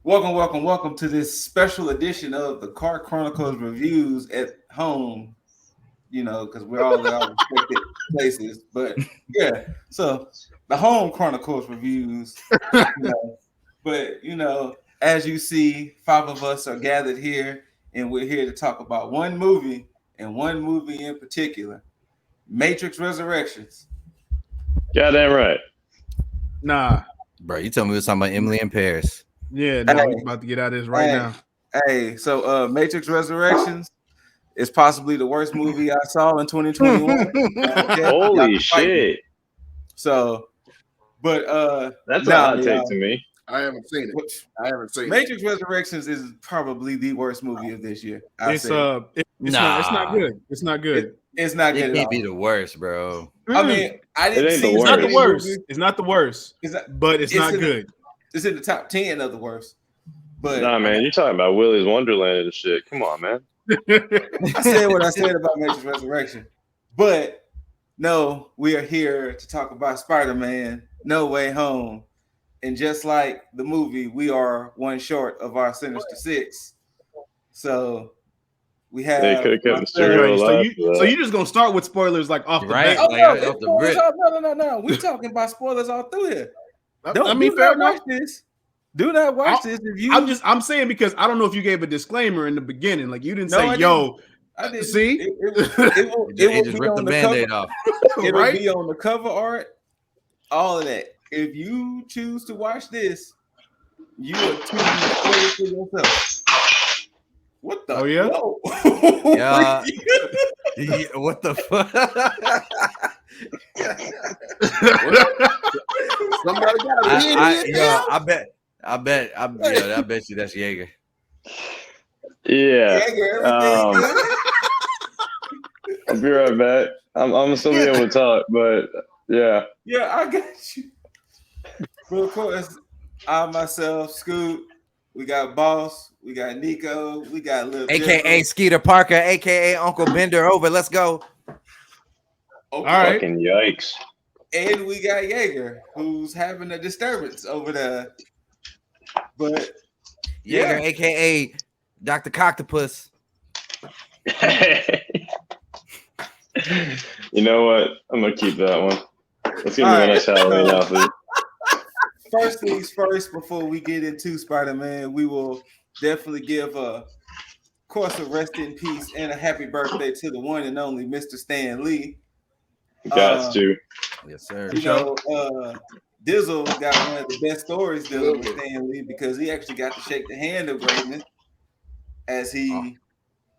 Welcome to this special edition of the Car Chronicles reviews at home. Because we're all at our respected places. But yeah, so the home Chronicles reviews. But as you see, 5 of us are gathered here, and we're here to talk about one movie and one movie in particular, Matrix Resurrections. Goddamn right. Nah. Bro, you told me we were talking about Emily in Paris. Yeah, no, we're about to get out of this right now. So Matrix Resurrections is possibly the worst movie I saw in 2021. Holy shit. So, but that's a hot take to me. I haven't seen it. Matrix Resurrections is probably the worst movie of this year. It's not good. It's not good. It's not good. It can't be the worst, bro. I mean, I didn't see it's not the worst. It's not the worst. But it's not good. It's in the top 10 of the worst. But nah, man, you're talking about Willy's Wonderland and shit. Come on, man. I said what I said about Matrix Resurrection. But no, we are here to talk about Spider-Man No Way Home. And just like the movie, we are one short of our Sinister Six. So we have. They could have kept the stereo alive. So you just gonna start with spoilers like off the bat? Oh, no. We talking about spoilers all through here. Fair enough. Do not watch this if you. I'm saying because I don't know if you gave a disclaimer in the beginning, like you didn't say, I didn't. See, it will just be rip on the the Band-Aid cover. off. It'll be on the cover art, all of that. If you choose to watch this, you are choosing to spoil it for yourself. What the? Oh yeah. Yeah. What the fuck? Somebody got I bet you that's Yeager. Yeah. I'll be right back. I'm still be able to talk, but yeah. Yeah, I got you. But of course, I myself, Scoot, we got Boss, we got Nico, we got LipDizzle, AKA Skeeter Parker, AKA Uncle Bender over. Let's go. Okay. All right. Fucking yikes. And we got Yeager, who's having a disturbance over there. But Yeager, AKA Dr. Coctopus. You know what? I'm gonna keep that one. Let's give me a nice Halloween outfit. First things first, before we get into Spider-Man, we will definitely give of course, a rest in peace and a happy birthday to the one and only Mr. Stan Lee. Got to. Yes, sir. Dizzle got one of the best stories dealing with Stan Lee because he actually got to shake the hand of greatness, as he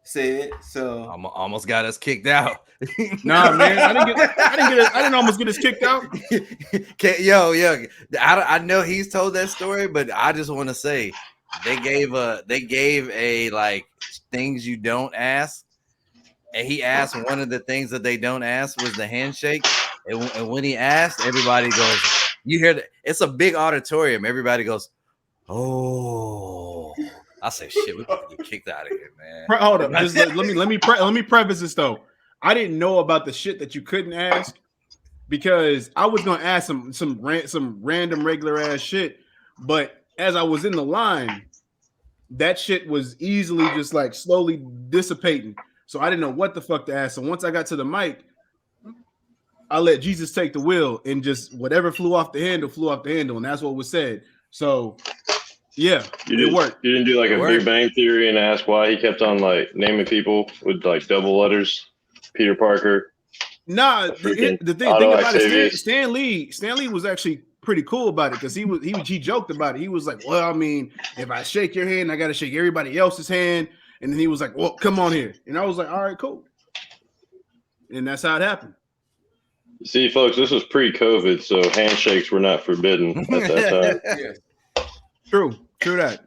said. So almost got us kicked out. Nah, man, I didn't almost get us kicked out. I know he's told that story, but I just want to say they gave a like things you don't ask, and he asked one of the things that they don't ask was the handshake, and when he asked, everybody goes. You hear that? It's a big auditorium. Everybody goes, "Oh!" I say, "Shit, we're about to get kicked out of here, man." Hold up, just let me preface this though. I didn't know about the shit that you couldn't ask because I was gonna ask some random regular ass shit, but as I was in the line, that shit was easily just like slowly dissipating. So I didn't know what the fuck to ask. So once I got to the mic, I let Jesus take the wheel, and just whatever flew off the handle, and that's what was said. So, yeah, it worked. You didn't do like a Big Bang Theory and ask why he kept on like naming people with like double letters, Peter Parker. Nah, the thing about it, Stan Lee was actually pretty cool about it because he joked about it. He was like, "Well, I mean, if I shake your hand, I got to shake everybody else's hand," and then he was like, "Well, come on here," and I was like, "All right, cool," and that's how it happened. See, folks, this was pre-COVID, so handshakes were not forbidden at that time. Yeah. True that.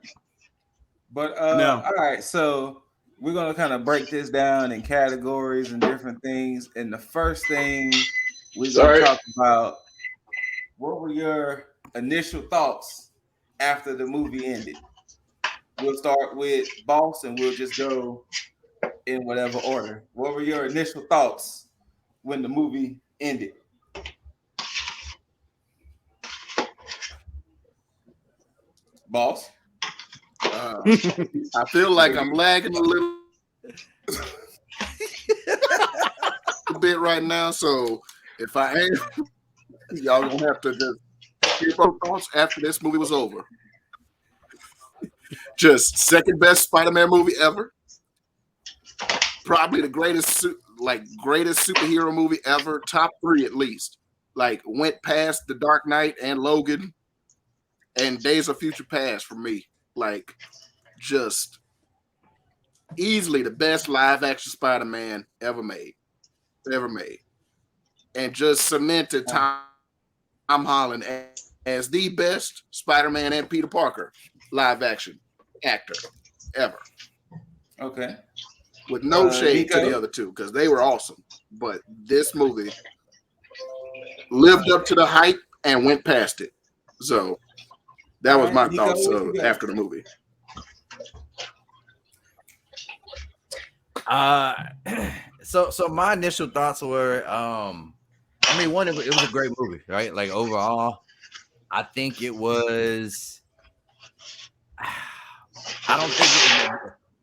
But all right, so we're gonna kind of break this down in categories and different things. And the first thing we're gonna talk about, what were your initial thoughts after the movie ended? We'll start with Boss, and we'll just go in whatever order. What were your initial thoughts when the movie ended? Boss? I feel like I'm lagging a little bit right now. So if I ain't, y'all gonna have to just keep up thoughts after this movie was over. Just second best Spider-Man movie ever. Probably the greatest superhero movie ever. Top 3 at least. Like went past The Dark Knight and Logan and Days of Future Past for me. Like just easily the best live action Spider-Man ever made. And just cemented Tom Holland as the best Spider-Man and Peter Parker live action actor ever. Okay. With no shade to the other two, because they were awesome. But this movie lived up to the hype and went past it. So that was my thoughts after the movie. So my initial thoughts were, I mean, one, it was a great movie, right? Like overall, I think it was. I don't think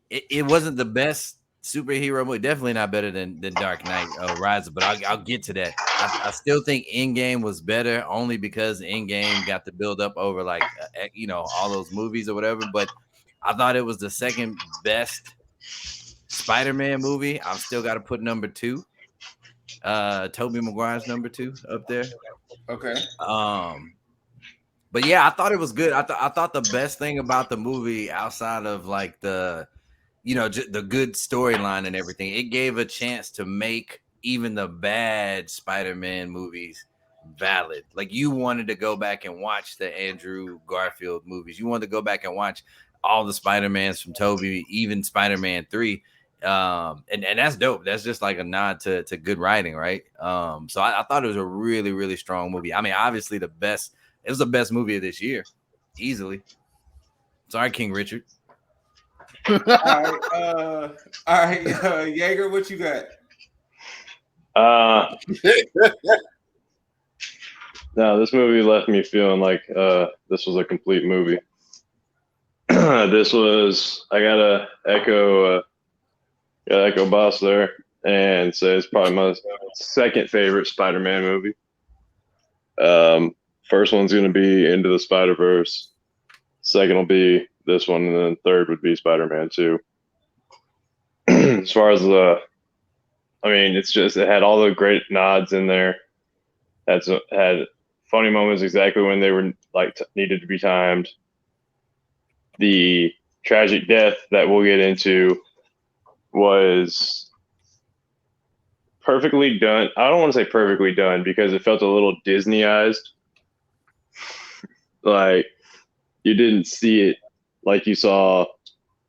it wasn't the best superhero movie. Definitely not better than Dark Knight Rises, but I'll get to that. I still think Endgame was better only because Endgame got the build up over like all those movies or whatever. But I thought it was the second best Spider-Man movie. I've still got to put number 2. Tobey Maguire's number 2 up there. Okay. But yeah, I thought it was good. I thought the best thing about the movie, outside of like the good storyline and everything, it gave a chance to make even the bad Spider-Man movies valid. Like you wanted to go back and watch the Andrew Garfield movies. You wanted to go back and watch all the Spider-Mans from Tobey, even Spider-Man 3. And that's dope. That's just like a nod to good writing, right? So I thought it was a really, really strong movie. I mean, obviously it was the best movie of this year, easily. Sorry, King Richard. All right, Yeager, what you got? No, this movie left me feeling like this was a complete movie. I gotta echo Boss there and say it's probably my second favorite Spider-Man movie. First one's going to be Into the Spider-Verse. Second will be this one, and then third would be Spider-Man 2. As far as it had all the great nods in there. Had funny moments exactly when they were needed to be timed. The tragic death that we'll get into was perfectly done. I don't want to say perfectly done because it felt a little Disneyized. Like you didn't see it like you saw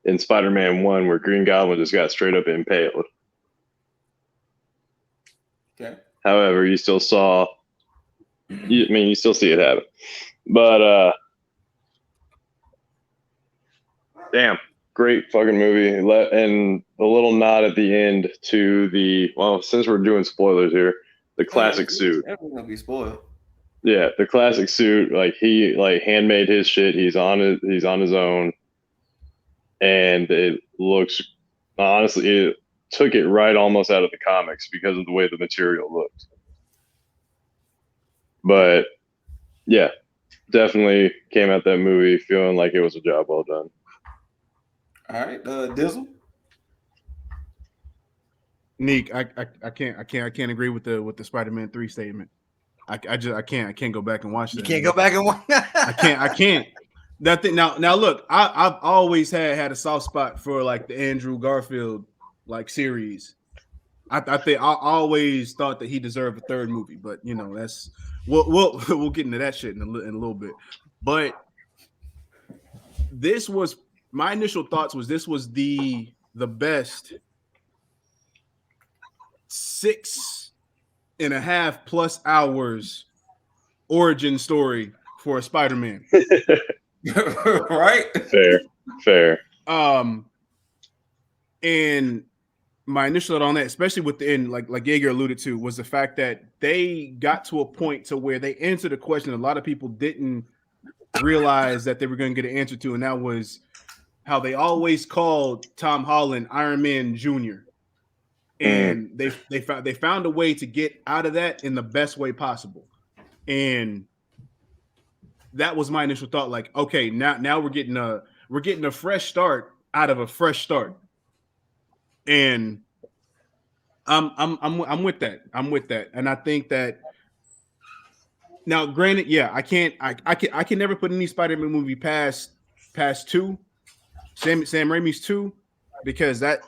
in Spider-Man 1 where Green Goblin just got straight up impaled. Okay. However, you still saw you still see it happen. But damn, great fucking movie. And a little nod at the end to since we're doing spoilers here, the classic suit. Everyone's gonna be spoiled. Yeah, the classic suit. Like he handmade his shit. He's on his own, and it looks honestly, it took it right almost out of the comics because of the way the material looked. But yeah, definitely came out that movie feeling like it was a job well done. All right, Dizzle. Neek, I can't agree with the Spider-Man 3 statement. I can't go back and watch that. You can't go back and watch. I can't. That thing now look, I've always had a soft spot for like the Andrew Garfield like series. I think I always thought that he deserved a third movie, but that's we'll get into that shit in a little bit. But this was my initial thoughts was this was the best 6.5 plus hours origin story for a Spider-Man. Right? Fair. And my initial thought on that, especially with the end, like Yeager alluded to, was the fact that they got to a point to where they answered a question a lot of people didn't realize that they were going to get an answer to, and that was how they always called Tom Holland Iron Man Jr. And they found a way to get out of that in the best way possible. And that was my initial thought. Like, okay, now we're getting a fresh start out of a fresh start. And I'm with that. I'm with that. And I think that now, granted, yeah, I can never put any Spider-Man movie past 2, Sam Raimi's 2, because that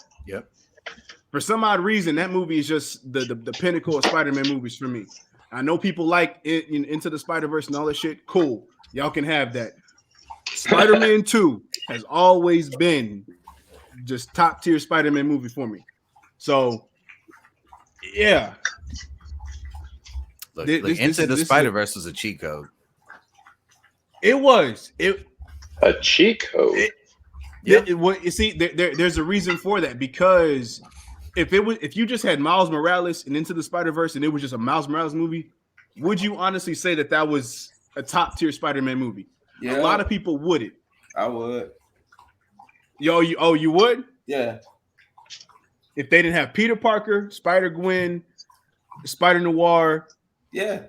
for some odd reason that movie is just the pinnacle of Spider-Man movies for me. I know people like Into the Spider-Verse and all that shit. Cool, y'all can have that. Spider-Man 2 has always been just top tier Spider-Man movie for me. So, yeah. Look, Into the Spider-Verse was a cheat code. It was. A cheat code. You see, there's a reason for that, because if you just had Miles Morales and Into the Spider-Verse and it was just a Miles Morales movie, would you honestly say that was a top tier Spider-Man movie? Yeah. A lot of people wouldn't. I would. You would? Yeah. If they didn't have Peter Parker, Spider-Gwen, Spider-Noir, yeah,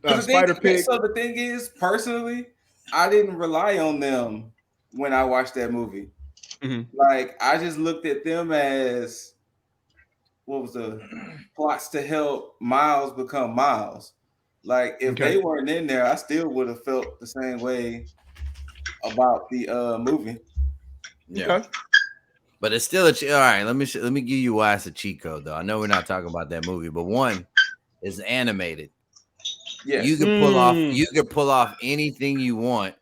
Spider-Pig. So the thing is, personally, I didn't rely on them when I watched that movie. Mm-hmm. Like, I just looked at them as what was the plots to help Miles become Miles. Like, if they weren't in there, I still would have felt the same way about the movie. Yeah. Okay. But it's still all right. Let me give you why it's a cheat code, though. I know we're not talking about that movie, but one is animated. Yeah, you can pull off anything you want.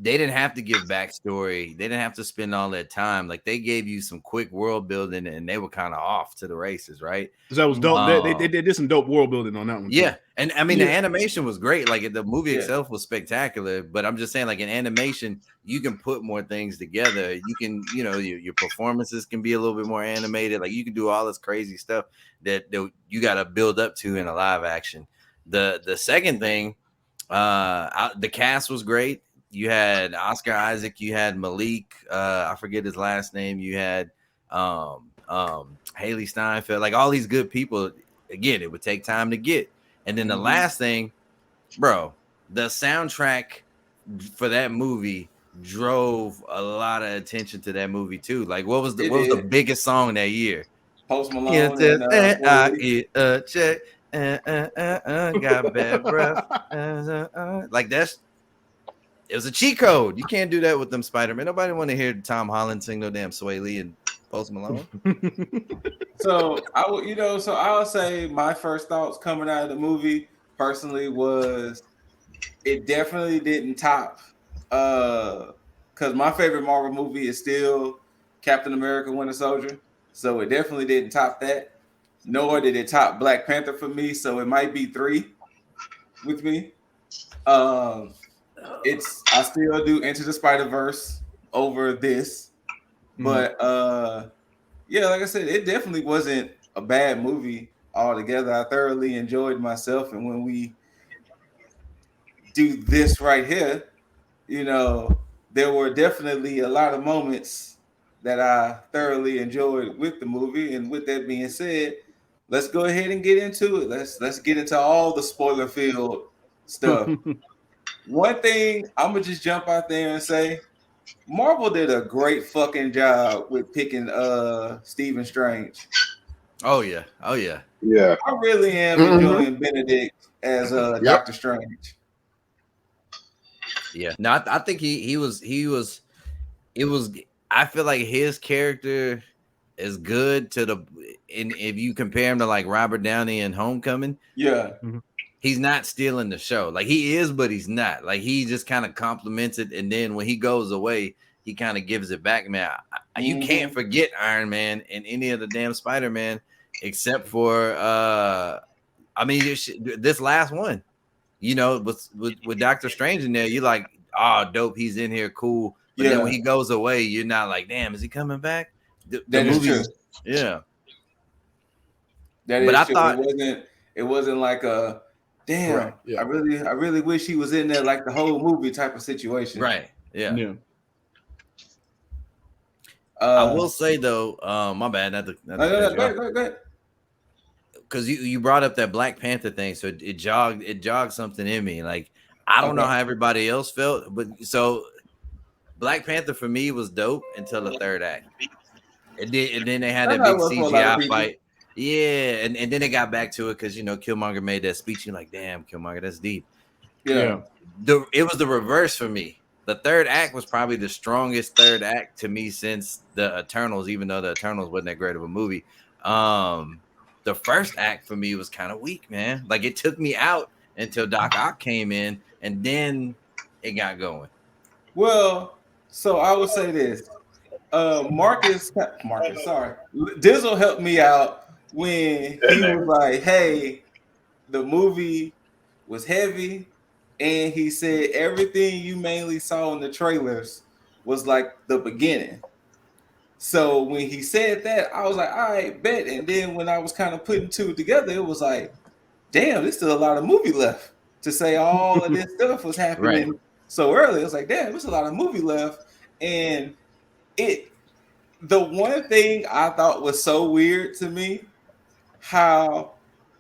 They didn't have to give backstory. They didn't have to spend all that time. Like, they gave you some quick world building, and they were kind of off to the races, right? That was dope. They did some dope world building on that one. Yeah, too. And I mean, the animation was great. Like, the movie itself was spectacular. But I'm just saying, like, in animation, you can put more things together. You can, your performances can be a little bit more animated. Like, you can do all this crazy stuff that you got to build up to in a live action. The second thing, the cast was great. You had Oscar Isaac, you had Malik, I forget his last name, you had Haley Steinfeld, like all these good people. Again, it would take time to get. And then the last thing, bro, the soundtrack for that movie drove a lot of attention to that movie too. Like, what was the biggest song that year? Post Malone. Check. Got bad breath. Like, it was a cheat code. You can't do that with them Spider-Man. Nobody want to hear Tom Holland sing no damn Sway Lee and Post Malone. So I'll say my first thoughts coming out of the movie personally was it definitely didn't top because my favorite Marvel movie is still Captain America: Winter Soldier. So it definitely didn't top that. Nor did it top Black Panther for me. So it might be 3 with me. I still do Into the Spider-Verse over this, but like I said, it definitely wasn't a bad movie altogether. I thoroughly enjoyed myself, and when we do this right here, there were definitely a lot of moments that I thoroughly enjoyed with the movie. And with that being said, let's go ahead and get into it. Let's get into all the spoiler-filled stuff. One thing I'm gonna just jump out there and say, Marvel did a great fucking job with picking Stephen Strange. Oh yeah. Yeah. I really am enjoying Benedict as Doctor Strange. Yeah. No, I think he was. I feel like his character is good if you compare him to like Robert Downey in Homecoming. Yeah. He's not stealing the show. Like, he is, but he's not. Like, he just kind of compliments it, and then when he goes away, he kind of gives it back. Man, you can't forget Iron Man and any of the damn Spider-Man except for this last one. With Doctor Strange in there, you're like, oh, dope, he's in here, cool. But then when he goes away, you're not like, damn, is he coming back? The movie, yeah. I thought it wasn't like a damn. Yeah. I really wish he was in there like the whole movie type of situation. Right. Yeah. I will say though, my bad, not to cut you off. Go ahead. Because you brought up that Black Panther thing, so it jogged something in me. Like I don't know how everybody else felt, but so Black Panther for me was dope until the third act. And then they had that big CGI fight. Yeah, and then they got back to it because Killmonger made that speech. You're like, damn, Killmonger, that's deep. Yeah. It was the reverse for me. The third act was probably the strongest third act to me since the Eternals, even though the Eternals wasn't that great of a movie. The first act for me was kind of weak, man. Like it took me out until Doc Ock came in, and then it got going. Well, so I would say this. Marcus, sorry. Dizzle helped me out when he was like, hey, the movie was heavy, and he said everything you mainly saw in the trailers was like the beginning. So when he said that, I was like, all right, bet. And then when I was kind of putting two together, it was like, damn, there's still a lot of movie left to say all of this stuff was happening so early. It was like, damn, there's a lot of movie left. And the one thing I thought was so weird to me, how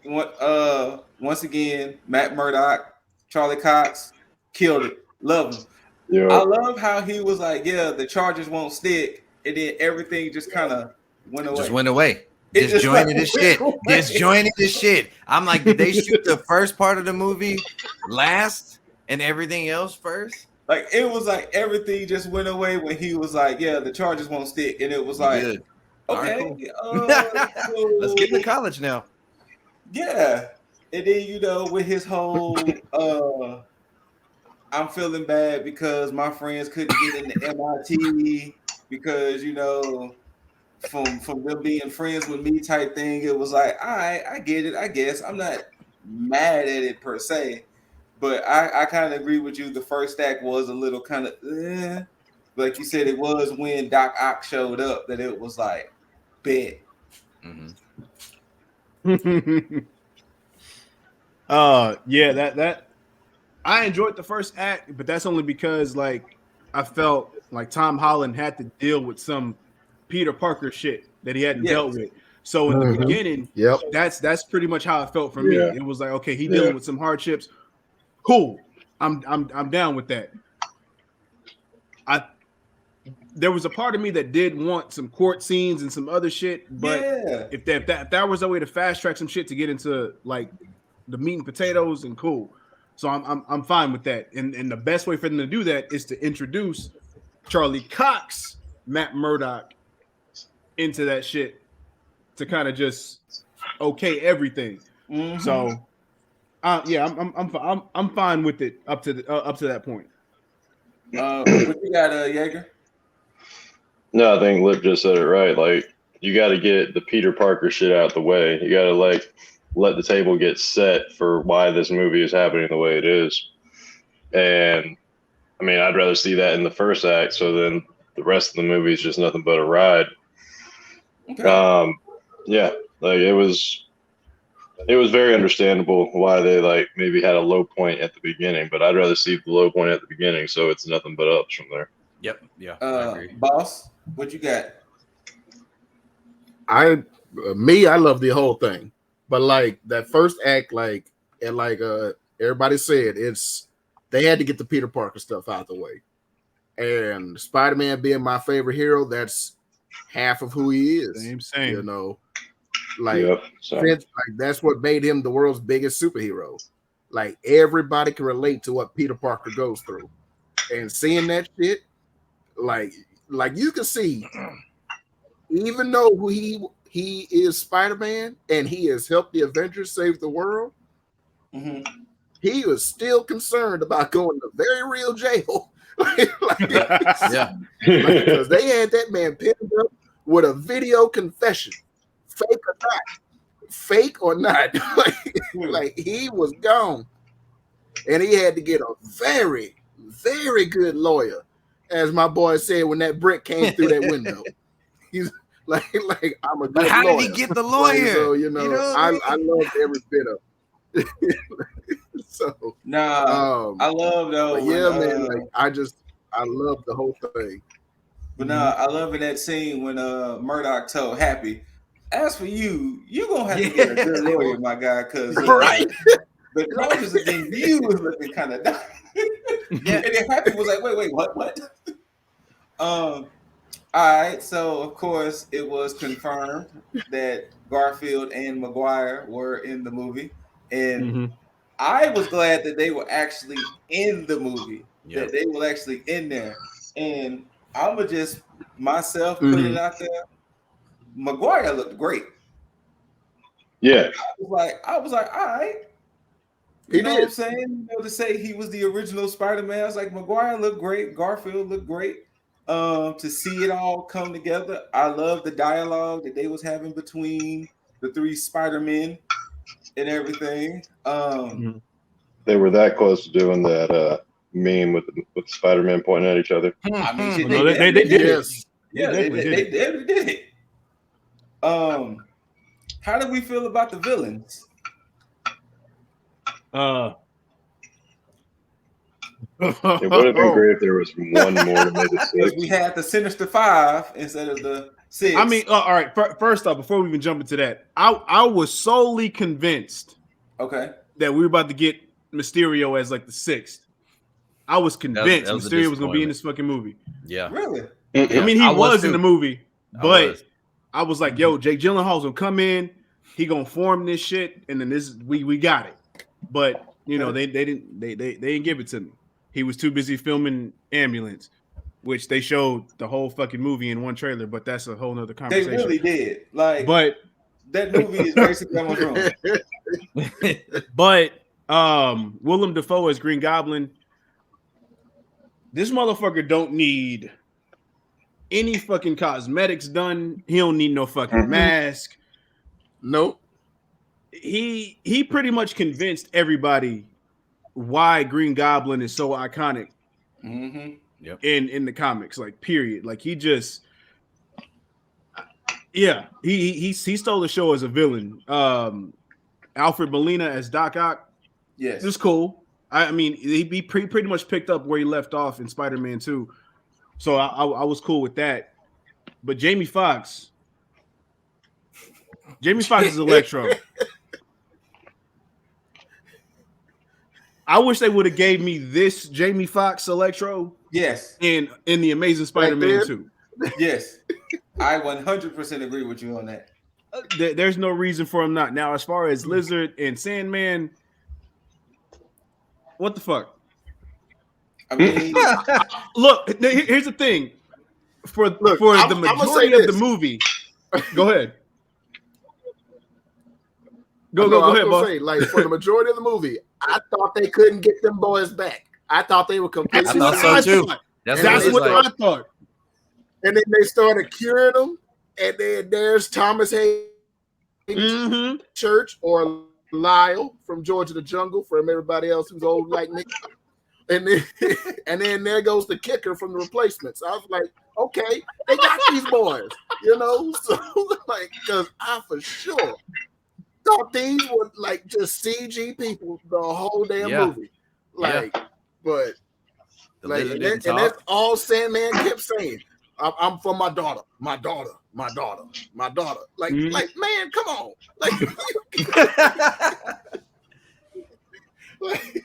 once again, Matt Murdock, Charlie Cox killed it. Love him. Yeah. I love how he was like, yeah, the charges won't stick, and then everything just kind of went away. Just went away. Disjointed as shit. Disjointed as shit. I'm like, did they shoot the first part of the movie last and everything else first? Like it was like everything just went away when he was like, yeah, the charges won't stick, and it was like, good. Okay, Right, cool. Let's get to college now. Yeah, and then with his whole I'm feeling bad because my friends couldn't get into MIT because from them being friends with me type thing. It was like, all right, I get it. I guess I'm not mad at it per se, but I kind of agree with you. The first act was a little kind of, like you said, it was when Doc Ock showed up that it was like, bet. Yeah, that I enjoyed the first act, but that's only because like I felt like Tom Holland had to deal with some Peter Parker shit that he hadn't dealt with. So in the beginning, that's pretty much how it felt for me. It was like, okay, he dealing with some hardships. Cool. I'm down with that. There was a part of me that did want some court scenes and some other shit, but if that was a way to fast track some shit to get into like the meat and potatoes, and cool. So I'm fine with that. And the best way for them to do that is to introduce Charlie Cox, Matt Murdock into that shit to kind of just okay everything. So I'm fine with it up to that point. What you got, Yeager? No, I think Lip just said it right. Like, you got to get the Peter Parker shit out the way. You got to let the table get set for why this movie is happening the way it is. And I mean, I'd rather see that in the first act. So then the rest of the movie is just nothing but a ride. Okay. Yeah, like it was very understandable why they like maybe had a low point at the beginning, but I'd rather see the low point at the beginning so it's nothing but ups from there. Yep. Yeah. I agree. Boss, what you got? I love the whole thing, but like that first act, like everybody said, they had to get the Peter Parker stuff out the way, and Spider-Man being my favorite hero, that's half of who he is. Same. Like that's what made him the world's biggest superhero. Like everybody can relate to what Peter Parker goes through, and seeing that shit, like you can see, even though he is Spider-Man and he has helped the Avengers save the world, he was still concerned about going to very real jail. Because they had that man pinned up with a video confession, fake or not, like he was gone, and he had to get a very, very good lawyer, as my boy said when that brick came through that window. He's like I'm a good lawyer. How did he get the lawyer? So I loved every bit of it. So I love though. Man, like I love the whole thing. But now I love in that scene when Murdoch told Happy, as for you gonna have to get a good lawyer, my guy, because the charges against you was looking kind of dark. And then Happy was like, wait, what? All right, so of course it was confirmed that Garfield and Maguire were in the movie, and I was glad that they were actually in the movie, that they were actually in there. And I'ma just myself put it out there. Maguire looked great. Yeah, I was like, all right. You know what I'm saying? You know, to say he was the original Spider-Man, I was like, Maguire looked great, Garfield looked great. To see it all come together, I love the dialogue that they was having between the three Spider-Men and everything. they were that close to doing that meme with Spider-Man pointing at each other. I mean, they did it. Yeah, they did it. How do we feel about the villains? It would have been great if there was one more to make it Because 6. we had the Sinister Five instead of the 6. I mean, all right. First off, before we even jump into that, I was solely convinced that we were about to get Mysterio as like the 6th. I was convinced Mysterio was going to be in this fucking movie. Yeah, really. I mean, he was in the movie, but I was like, "Yo, Jake Gyllenhaal's gonna come in. He gonna form this shit, and then we got it." But you know, they didn't give it to me. He was too busy filming Ambulance, which they showed the whole fucking movie in one trailer. But that's a whole nother conversation. They really did. But that movie is basically almost wrong. But Willem Dafoe as Green Goblin. This motherfucker don't need any fucking cosmetics done. He don't need no fucking mask. Nope. He pretty much convinced everybody why Green Goblin is so iconic in the comics, like period. Like he just he stole the show as a villain. Alfred Molina as Doc Ock. Yes. It's cool. I mean, he pretty much picked up where he left off in Spider-Man 2. So I was cool with that. But Jamie Foxx is Electro. I wish they would have gave me this Jamie Foxx Electro. Yes. In the Amazing Spider-Man 2. Yes. I 100% agree with you on that. There's no reason for him not. Now, as far as Lizard and Sandman, what the fuck? I mean, look, here's the thing. For the majority of the movie, go ahead. Go ahead, boss. Like for the majority of the movie, I thought they couldn't get them boys back. I thought they were completely. I thought so too. That's what I thought. And then they started curing them, and then there's Thomas Hayes Church or Lyle from George of the Jungle for everybody else who's old like me. And then there goes the kicker from the Replacements. I was like, okay, they got these boys, you know. So like, because I for sure thought these were like just CG people the whole damn movie. Like, but like, and that's all Sandman kept saying. I'm for my daughter, my daughter, my daughter, my daughter. Like, man, come on. Like,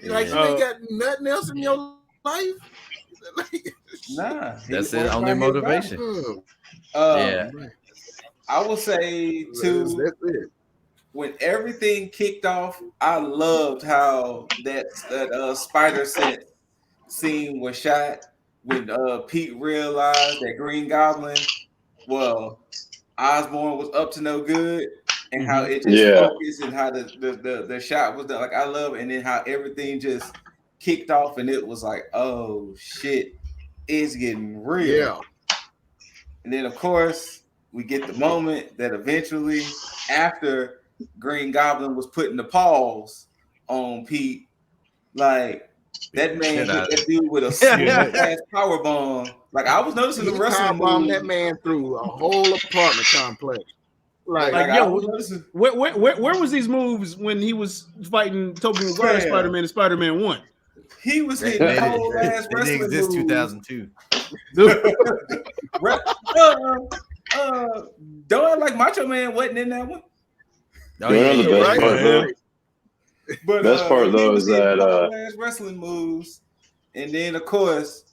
you ain't got nothing else in your life. Nah, that's it. Only motivation. I will say too. When everything kicked off, I loved how that spider set scene was shot. When Pete realized that Green Goblin, Osborn was up to no good, and how it just focused and how the shot was done. Like I love it. And then how everything just kicked off and it was like, oh shit, it's getting real. Yeah. And then of course we get the moment that eventually after Green Goblin was putting the paws on Pete, like that man hit that dude with a ass power bomb. Like I was noticing the wrestling movie. That man through a whole apartment complex. Like yo, where was these moves when he was fighting Tobey Maguire Spider-Man and Spider-Man 1? He was hitting the whole ass wrestling exist moves. 2002. Don't act like Macho Man wasn't in that one. You know the best part though? But best part though is that wrestling moves, and then of course,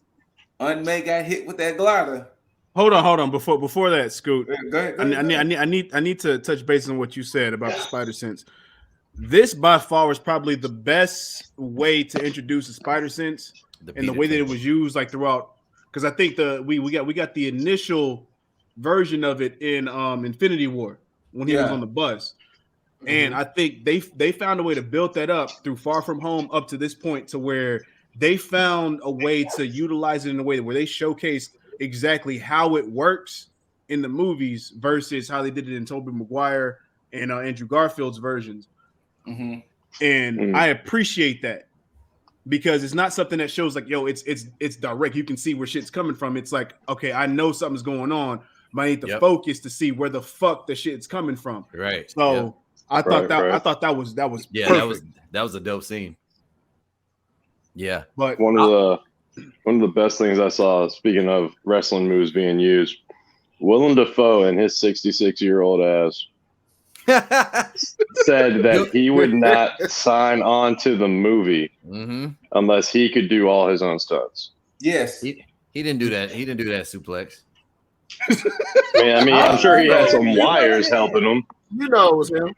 Aunt May got hit with that glider. Hold on. Before that, Scoot, Go ahead. I need to touch base on what you said about the spider sense. This by far was probably the best way to introduce the spider sense, and the way that it was used like throughout. Because I think we got the initial version of it in Infinity War when he was on the bus. And I think they found a way to build that up through Far From Home up to this point to where they found a way to utilize it in a way where they showcased exactly how it works in the movies versus how they did it in Tobey Maguire and Andrew Garfield's versions. And I appreciate that because it's not something that shows like, yo, it's direct. You can see where shit's coming from. It's like, okay, I know something's going on, but I need to focus to see where the fuck the shit's coming from. Right. So I thought that was perfect. that was a dope scene. Yeah. But one of the best things I saw, speaking of wrestling moves being used, Willem Dafoe and his 66-year-old ass said that he would not sign on to the movie unless he could do all his own stunts. Yes. He didn't do that. He didn't do that suplex. I mean, I'm sure he had some wires helping him. You know it was him.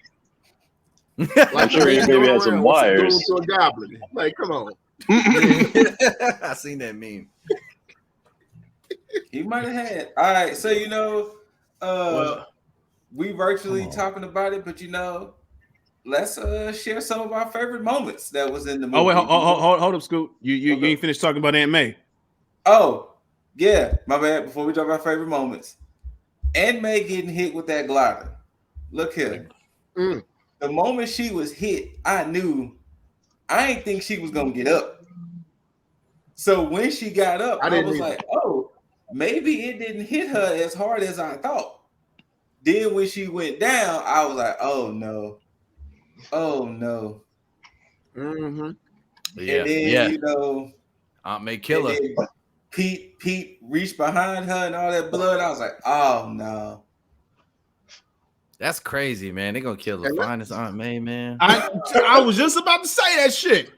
I'm sure he maybe had some wires. To a goblin. Like, come on. I seen that meme. He might have had. All right, so we virtually talking about it, but let's share some of our favorite moments that was in the movie. Oh wait, hold up, Scoot. You ain't finished talking about Aunt May. Oh, yeah, my bad. Before we talk about favorite moments, Aunt May getting hit with that glider. Look here. The moment she was hit, I ain't think she was gonna get up. So when she got up, I was like, oh, maybe it didn't hit her as hard as I thought. Then when she went down, I was like, oh no. Yeah, and then, Aunt May kill her. Pete reached behind her and all that blood. I was like, oh no. That's crazy, man. They're gonna kill the finest Aunt May, man. I was just about to say that shit.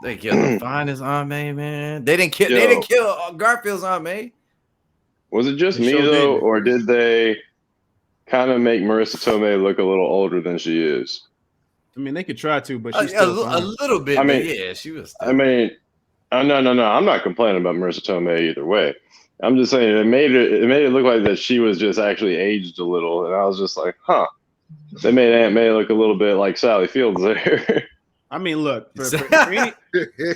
They killed the finest Aunt May, man. They didn't kill Garfield's Aunt May. Was it just me though, or did they kind of make Marissa Tomei look a little older than she is? I mean, they could try to, but she's a little bit. I mean, yeah, she was. I mean, no. I'm not complaining about Marissa Tomei either way. I'm just saying it made it look like that she was just actually aged a little, and I was just like, huh. They made Aunt May look a little bit like Sally Fields there. I mean, look, for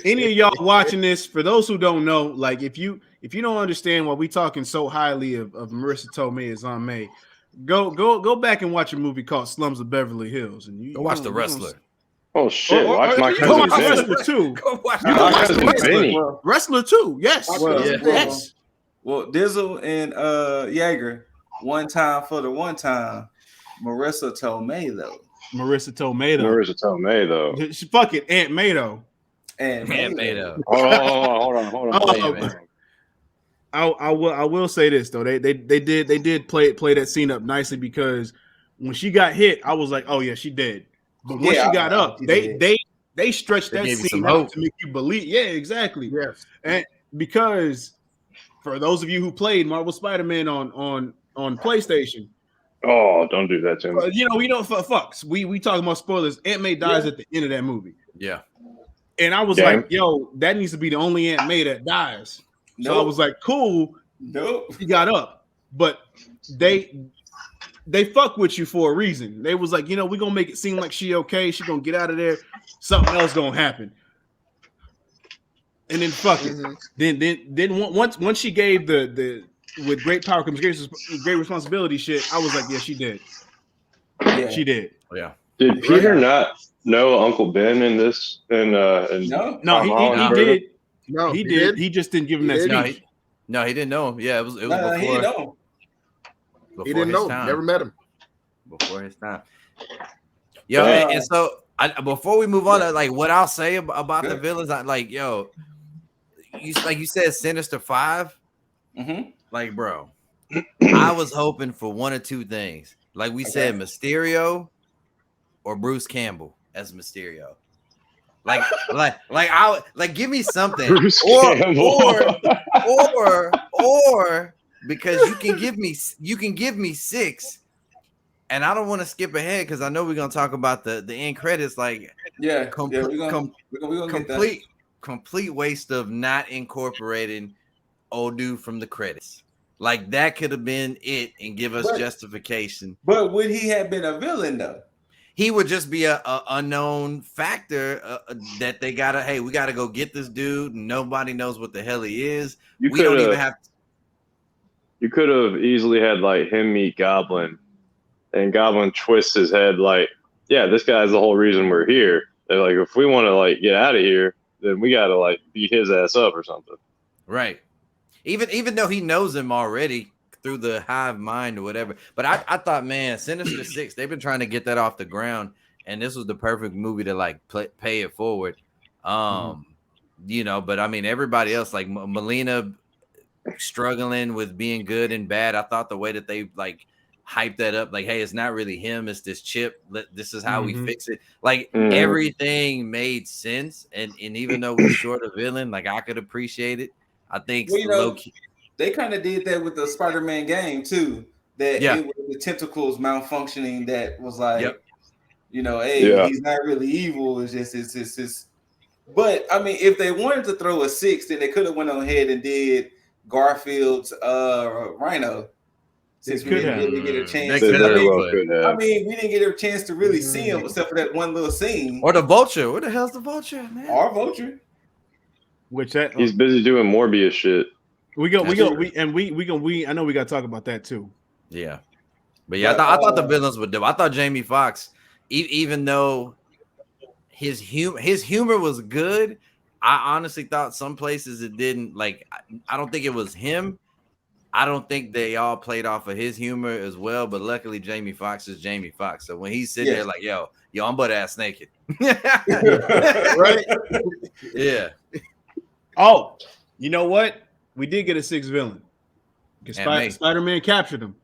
any of y'all watching this, for those who don't know, like if you don't understand why we talking so highly of Marissa Tomei as Aunt May, go back and watch a movie called Slums of Beverly Hills, and go watch The Wrestler. Oh shit! Watch My Cousin Vinny. Wrestler 2. Go watch My Cousin Vinny. Wrestler 2. Yes. Yes. Well, Dizzle and Yeager, one time for the one time. Marissa Tomei though. Marissa Tomei though. She fuck it, Aunt May though. Aunt May though. Hold on. I will say this though. They did play that scene up nicely because when she got hit, I was like, oh yeah, she dead. But when she got up, they stretched that scene out to make you believe. Yeah, exactly. Yes. And because for those of you who played Marvel Spider-Man on PlayStation. Oh, don't do that to me. We don't fucks. We talking about spoilers. Aunt May dies at the end of that movie. Yeah. And I was like, yo, that needs to be the only Aunt May that dies. So I was like, cool. Nope. She got up. But they fuck with you for a reason. They was like, we're gonna make it seem like she okay. She gonna get out of there. Something else gonna happen. And then fuck it. Then once she gave the with great power comes great responsibility shit, I was like, yeah, she did. Yeah. She did. Yeah. Did Peter not know Uncle Ben in this? No, he did. No, he did. He just didn't give him that speech. No, he didn't know him. Yeah, it was before. He didn't know. He didn't know. Never met him. Before his time. Yo, and so before we move on, like what I'll say about the villains, you said Sinister 5. Mm-hmm. Like, bro, I was hoping for one or two things. Like we said, Mysterio or Bruce Campbell as Mysterio. Like give me something. Bruce Campbell. or because you can give me 6. And I don't want to skip ahead because I know we're gonna talk about the end credits. Like, we're gonna get that. Complete waste of not incorporating old dude from the credits. Like that could have been it and give us justification. But would he have been a villain though? He would just be a unknown factor that they gotta. Hey, we gotta go get this dude. Nobody knows what the hell he is. We don't even have. You could have easily had like him meet Goblin. And Goblin twists his head like, yeah, this guy's the whole reason we're here. They're like, if we want to like get out of here, then we got to like beat his ass up or something. Right. Even though he knows him already through the hive mind or whatever. But I thought, man, Sinister Six, they've been trying to get that off the ground. And this was the perfect movie to like pay it forward. You know, but I mean, everybody else, like Melina struggling with being good and bad. I thought the way that they like hype that up, like, hey, it's not really him, it's this chip. This is how we fix it. Like everything made sense, and even though we're short of villain, like I could appreciate it. I think they kind of did that with the Spider-Man game too. That it was the tentacles malfunctioning that was like, you know, hey, he's not really evil. It's just. But I mean, if they wanted to throw a 6, then they could have went on ahead and did Garfield's Rhino. Since we didn't really get a chance. I mean, we didn't get a chance to really see him except for that one little scene. Or the Vulture. Where the hell's the Vulture, man? Our Vulture. He's busy doing Morbius shit. I know we got to talk about that too. Yeah, but yeah, I thought the villains would do. I thought Jamie Foxx, even though his humor was good, I honestly thought some places it didn't. Like, I don't think it was him. I don't think they all played off of his humor as well, but luckily Jamie Foxx is Jamie Foxx. So when he's sitting there like, yo, I'm butt ass naked. Right? Yeah. Oh, you know what? We did get a 6th villain. Because Spider-Man captured him.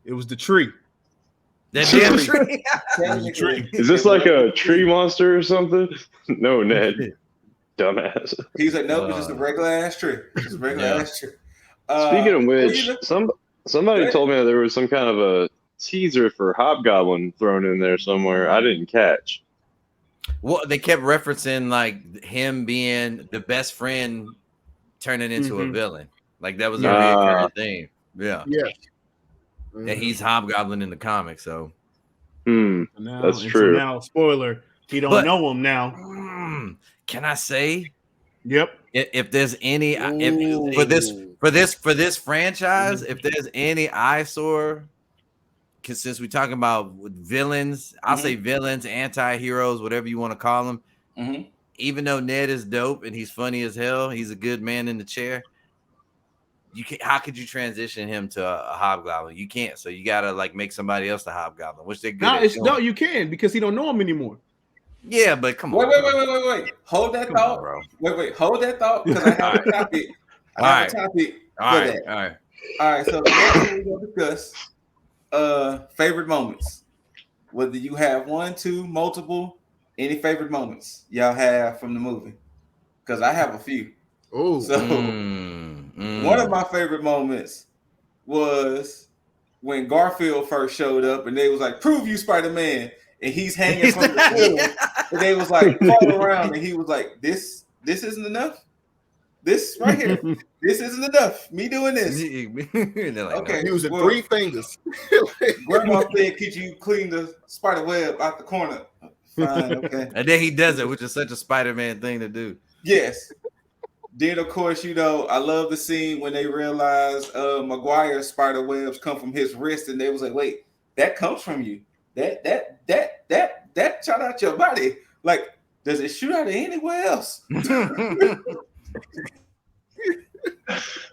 It was the tree. That damn tree. Is this like a tree monster or something? No, Ned. Dumbass. He's like, nope, it's just a regular ass tree. Just a regular ass tree. Speaking of which, somebody told me that there was some kind of a teaser for Hobgoblin thrown in there somewhere. I didn't catch. Well, they kept referencing like him being the best friend turning into a villain. Like that was a recurring thing. Yeah. And he's Hobgoblin in the comics, so that's true. So now, spoiler, he don't know him now. Can I say? Yep. If there's any for this franchise, if there's any eyesore, because since we're talking about villains, I'll say villains, anti-heroes, whatever you want to call them. Even though Ned is dope and he's funny as hell, he's a good man in the chair. How could you transition him to a Hobgoblin? You can't. So you gotta like make somebody else the Hobgoblin, which they're good. No, you can because he don't know him anymore. Yeah, but come on. Wait. Hold that thought. Bro. Wait. Hold that thought because I have a topic. I have a topic for that. All right. So the next thing we're gonna discuss favorite moments. Whether you have one, two, multiple, any favorite moments y'all have from the movie. Because I have a few. Oh, so one of my favorite moments was when Garfield first showed up and they was like, "Prove you Spider-Man," and he's hanging from the field, and they was like crawling around, and he was like, "This isn't enough. This right here, this isn't enough. Me doing this." Like, okay, using 3 fingers. Grandma said, "Could you clean the spider web out the corner?" Fine, okay. And then he does it, which is such a Spider-Man thing to do. Yes. Then of course, you know, I love the scene when they realized Maguire's spider webs come from his wrist, and they was like, "Wait, that comes from you? That shot out your body? Like, does it shoot out of anywhere else?"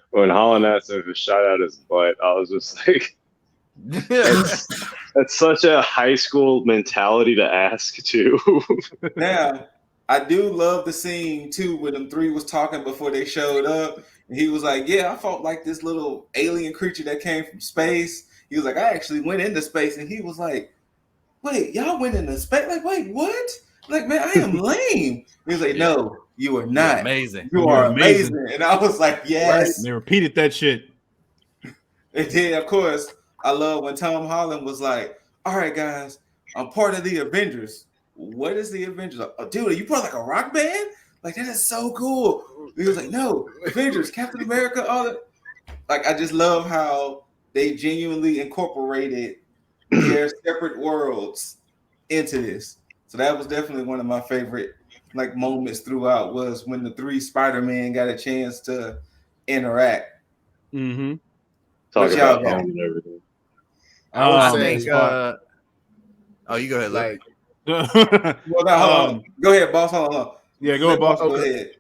When Holland asked if it shot out his butt, I was just like, that's such a high school mentality to ask too. Now, I do love the scene too when them three was talking before they showed up, and he was like, "Yeah, I felt like this little alien creature that came from space." He was like, "I actually went into space," and he was like, "Wait, y'all went into space? Like, wait, what? Like, man, I am lame." He was like, "No, you are not. amazing. You are amazing." And I was like, "Yes." And they repeated that shit. And then, of course, I love when Tom Holland was like, "All right, guys, I'm part of the Avengers." What is the Avengers? Oh, dude, are you part of like a rock band? Like, that is so cool. He was like, "No, Avengers, Captain America, all that." Like, I just love how they genuinely incorporated their separate worlds into this. So that was definitely one of my favorite like moments throughout, was when the three Spider-Man got a chance to interact. Mm-hmm. Talk What y'all about got? home and everything. I would I say, think. Oh, you go ahead. like, Well, now, hold on. Go ahead, boss. Hold on. Yeah, go ahead, boss. Go ahead.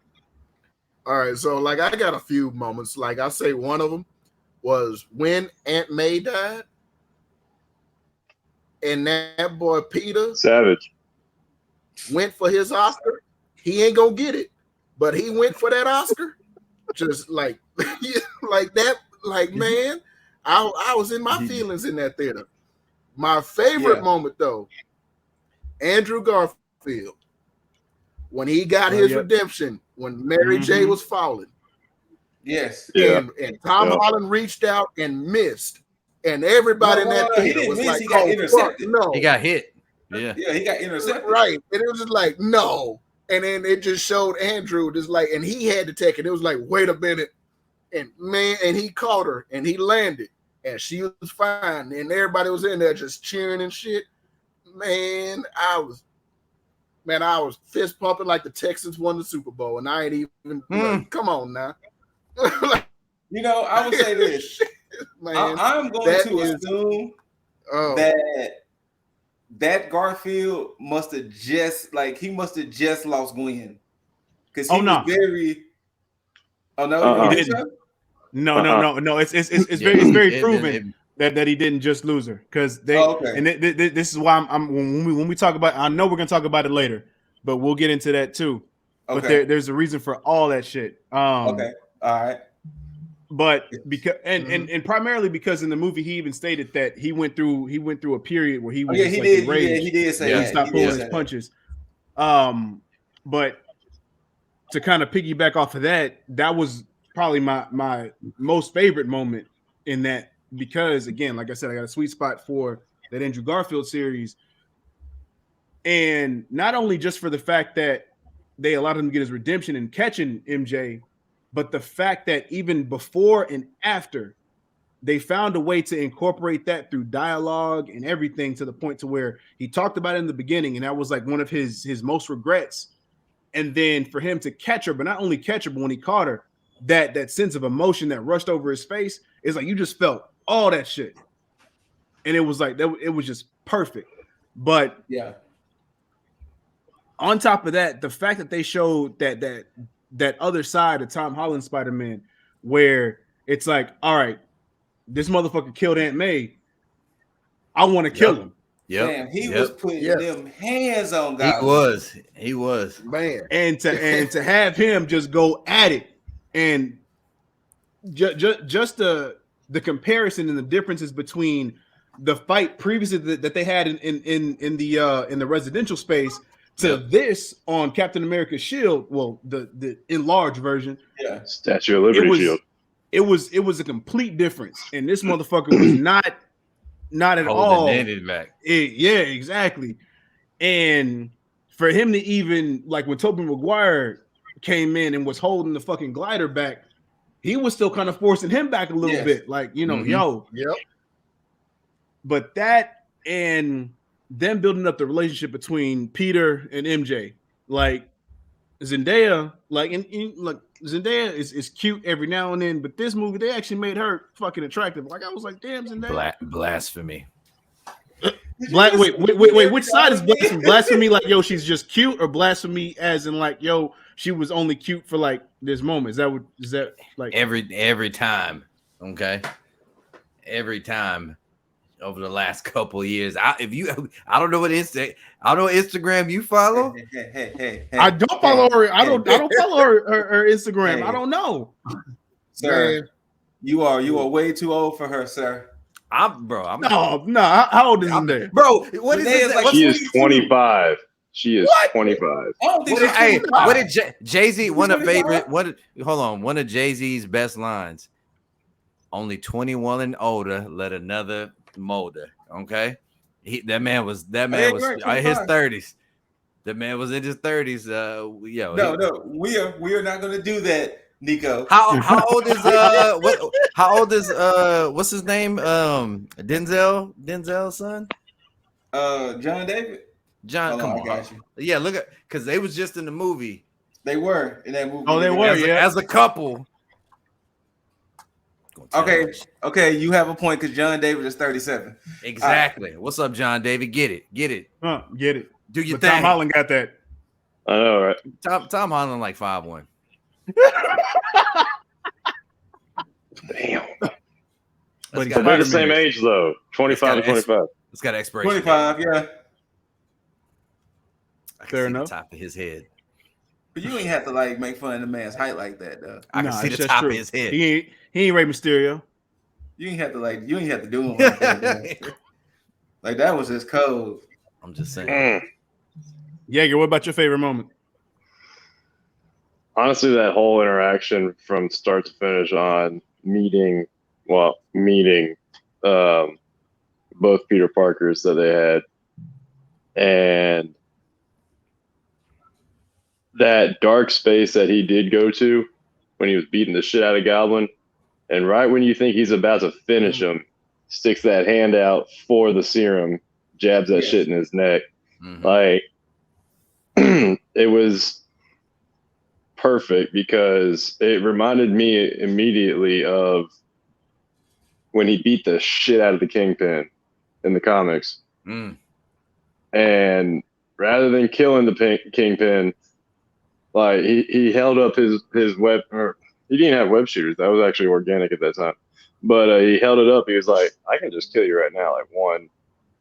all right, so like I got a few moments. Like I say, one of them was when Aunt May died, and that boy Peter Savage. went for his Oscar. He ain't gonna get it, but he went for that Oscar. Just like, like that. Like, man, I was in my feelings in that theater. My favorite moment though, Andrew Garfield, when he got his redemption, when Mary J was falling. Yes. Yeah. And Tom Holland reached out and missed. And everybody in that theater was like, he got intercepted. No. He got hit. Yeah. Yeah, he got intercepted. Right. And it was just like, no. And then it just showed Andrew just like, and he had to take it. It was like, wait a minute. And man, and he caught her and he landed. And she was fine. And everybody was in there just cheering and shit. Man, I was fist pumping like the Texans won the Super Bowl. And I ain't even like, come on now. You know, I would say this. Man, I'm going to assume that Garfield must have just lost Gwen. Because he was very. Oh no, he didn't. No. It's very proven that he didn't just lose her, because they. And this is why I'm when we talk about. I know we're gonna talk about it later, but we'll get into that too. Okay. But there's a reason for all that shit. Okay. All right. But because and primarily because in the movie he even stated that he went through a period where he was he did say that. He stopped pulling his punches. But to kind of piggyback off of that, that was probably my most favorite moment in that, because again, like I said, I got a sweet spot for that Andrew Garfield series, and not only just for the fact that they allowed him to get his redemption and catching MJ, but the fact that even before and after, they found a way to incorporate that through dialogue and everything, to the point to where he talked about it in the beginning, and that was like one of his most regrets. And then for him to catch her, but not only catch her, but when he caught her, that sense of emotion that rushed over his face, is like you just felt all that shit, and it was like that. It was just perfect. But yeah, on top of that, the fact that they showed that other side of Tom Holland Spider-Man, where it's like, all right, this motherfucker killed Aunt May. I want to kill him. Yeah, man, he was putting them hands on Goblin. He was, man. And to have him just go at it, and just the comparison and the differences between the fight previously that they had in the residential space to this on Captain America's shield, well, the enlarged version, Statue of Liberty shield. It was a complete difference, and this motherfucker was not at all. Back. Yeah, exactly. And for him to even, like when Tobey Maguire came in and was holding the fucking glider back, he was still kind of forcing him back a little bit, like, you know, Yep. But that, and them building up the relationship between Peter and MJ, like Zendaya, like Zendaya is cute every now and then, but this movie, they actually made her fucking attractive. Like, I was like, damn, Zendaya. Blasphemy. Wait, which side is blasphemy? Blasphemy like, yo, she's just cute, or blasphemy as in like, yo, she was only cute for like this moment? Is that like every time? Okay, every time over the last couple of years. I don't know what Instagram you follow. Hey. I don't follow her. I don't follow her Instagram. Hey. I don't know. Sir, Man. you are way too old for her, sir. No. How old is Zendaya? Bro, what is Zendaya's this? like- She is 25. She is What? 25. I don't think What did Jay-Z? One of 25? one of Jay-Z's best lines. Only 21 and older, let another molder. Okay, that man was in his 30s. The man was in his 30s. No, we are not going to do that, Nico. How old is How old is what's his name? Denzel's son. John David. John, Hold come on, on. I got you. Yeah, look at because they was just in the movie. They were in that movie. Oh, they were, as a couple. Okay. You have a point because John David is 37. Exactly. Right. What's up, John David? Get it. Get it. Do your thing. Tom Holland got that. I know, right? Tom Holland like 5'1". Damn. But they're the same age though. 25 and 25. It's got expiration. 25, yeah. I can Fair see enough. The top of his head. But you ain't have to like make fun of the man's height like that, though. I can see the top of his head. He ain't Rey Mysterio. You ain't have to do him like that. Like that was his code. I'm just saying. Yeager, what about your favorite moment? Honestly, that whole interaction from start to finish on meeting both Peter Parkers that they had, and that dark space that he did go to when he was beating the shit out of Goblin, and right when you think he's about to finish him, sticks that hand out for the serum, jabs that shit in his neck. Mm-hmm. Like, it was perfect because it reminded me immediately of when he beat the shit out of the Kingpin in the comics. And rather than killing the Kingpin, like he held up his web, or he didn't have web shooters. That was actually organic at that time. But he held it up. He was like, I can just kill you right now. Like one.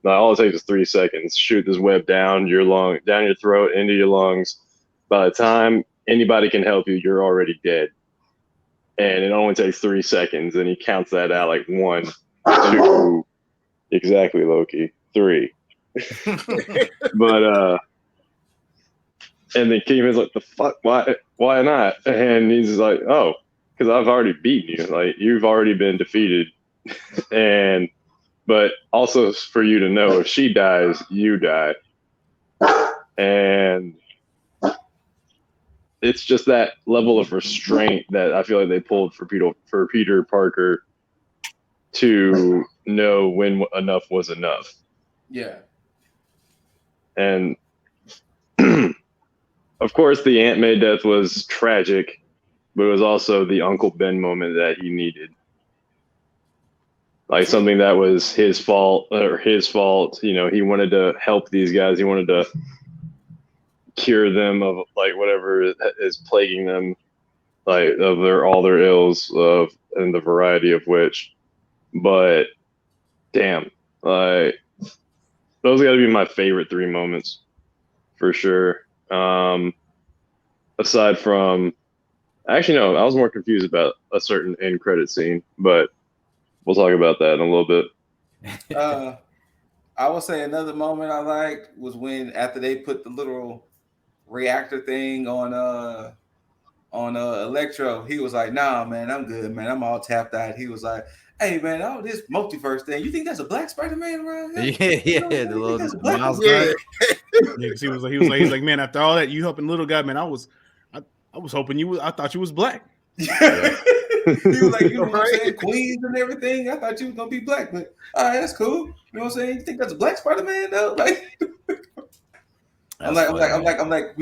Now all it takes is 3 seconds. Shoot this web down your throat, into your lungs. By the time anybody can help you, you're already dead. And it only takes 3 seconds. And he counts that out like 1, 2, exactly, Loki, 3. But and then Kingpin's like, the fuck, why not? And he's just like, oh, because I've already beaten you. Like, you've already been defeated. But also for you to know, if she dies, you die. And it's just that level of restraint that I feel like they pulled for Peter Parker to know when enough was enough. Yeah. And of course, the Aunt May death was tragic, but it was also the Uncle Ben moment that he needed. Like something that was his fault. You know, he wanted to help these guys. He wanted to cure them of like whatever is plaguing them, like of all their ills, and the variety of which. But damn, like those got to be my favorite 3 moments for sure. Aside from, actually no, I was more confused about a certain end credit scene, but we'll talk about that in a little bit. I would say another moment I liked was when after they put the little reactor thing on Electro, he was like, nah, man, I'm good, man. I'm all tapped out. He was like, hey, man, all this multiverse thing, you think that's a black Spider-Man around here? Yeah, the little Miles. He was like, man, after all that, you helping little guy, man, I was hoping I thought you was black. Yeah. He was like, you know what I'm saying, Queens and everything. I thought you was gonna be black, but all right, that's cool. You know what I'm saying? You think that's a black Spider-Man though? Like, I'm like,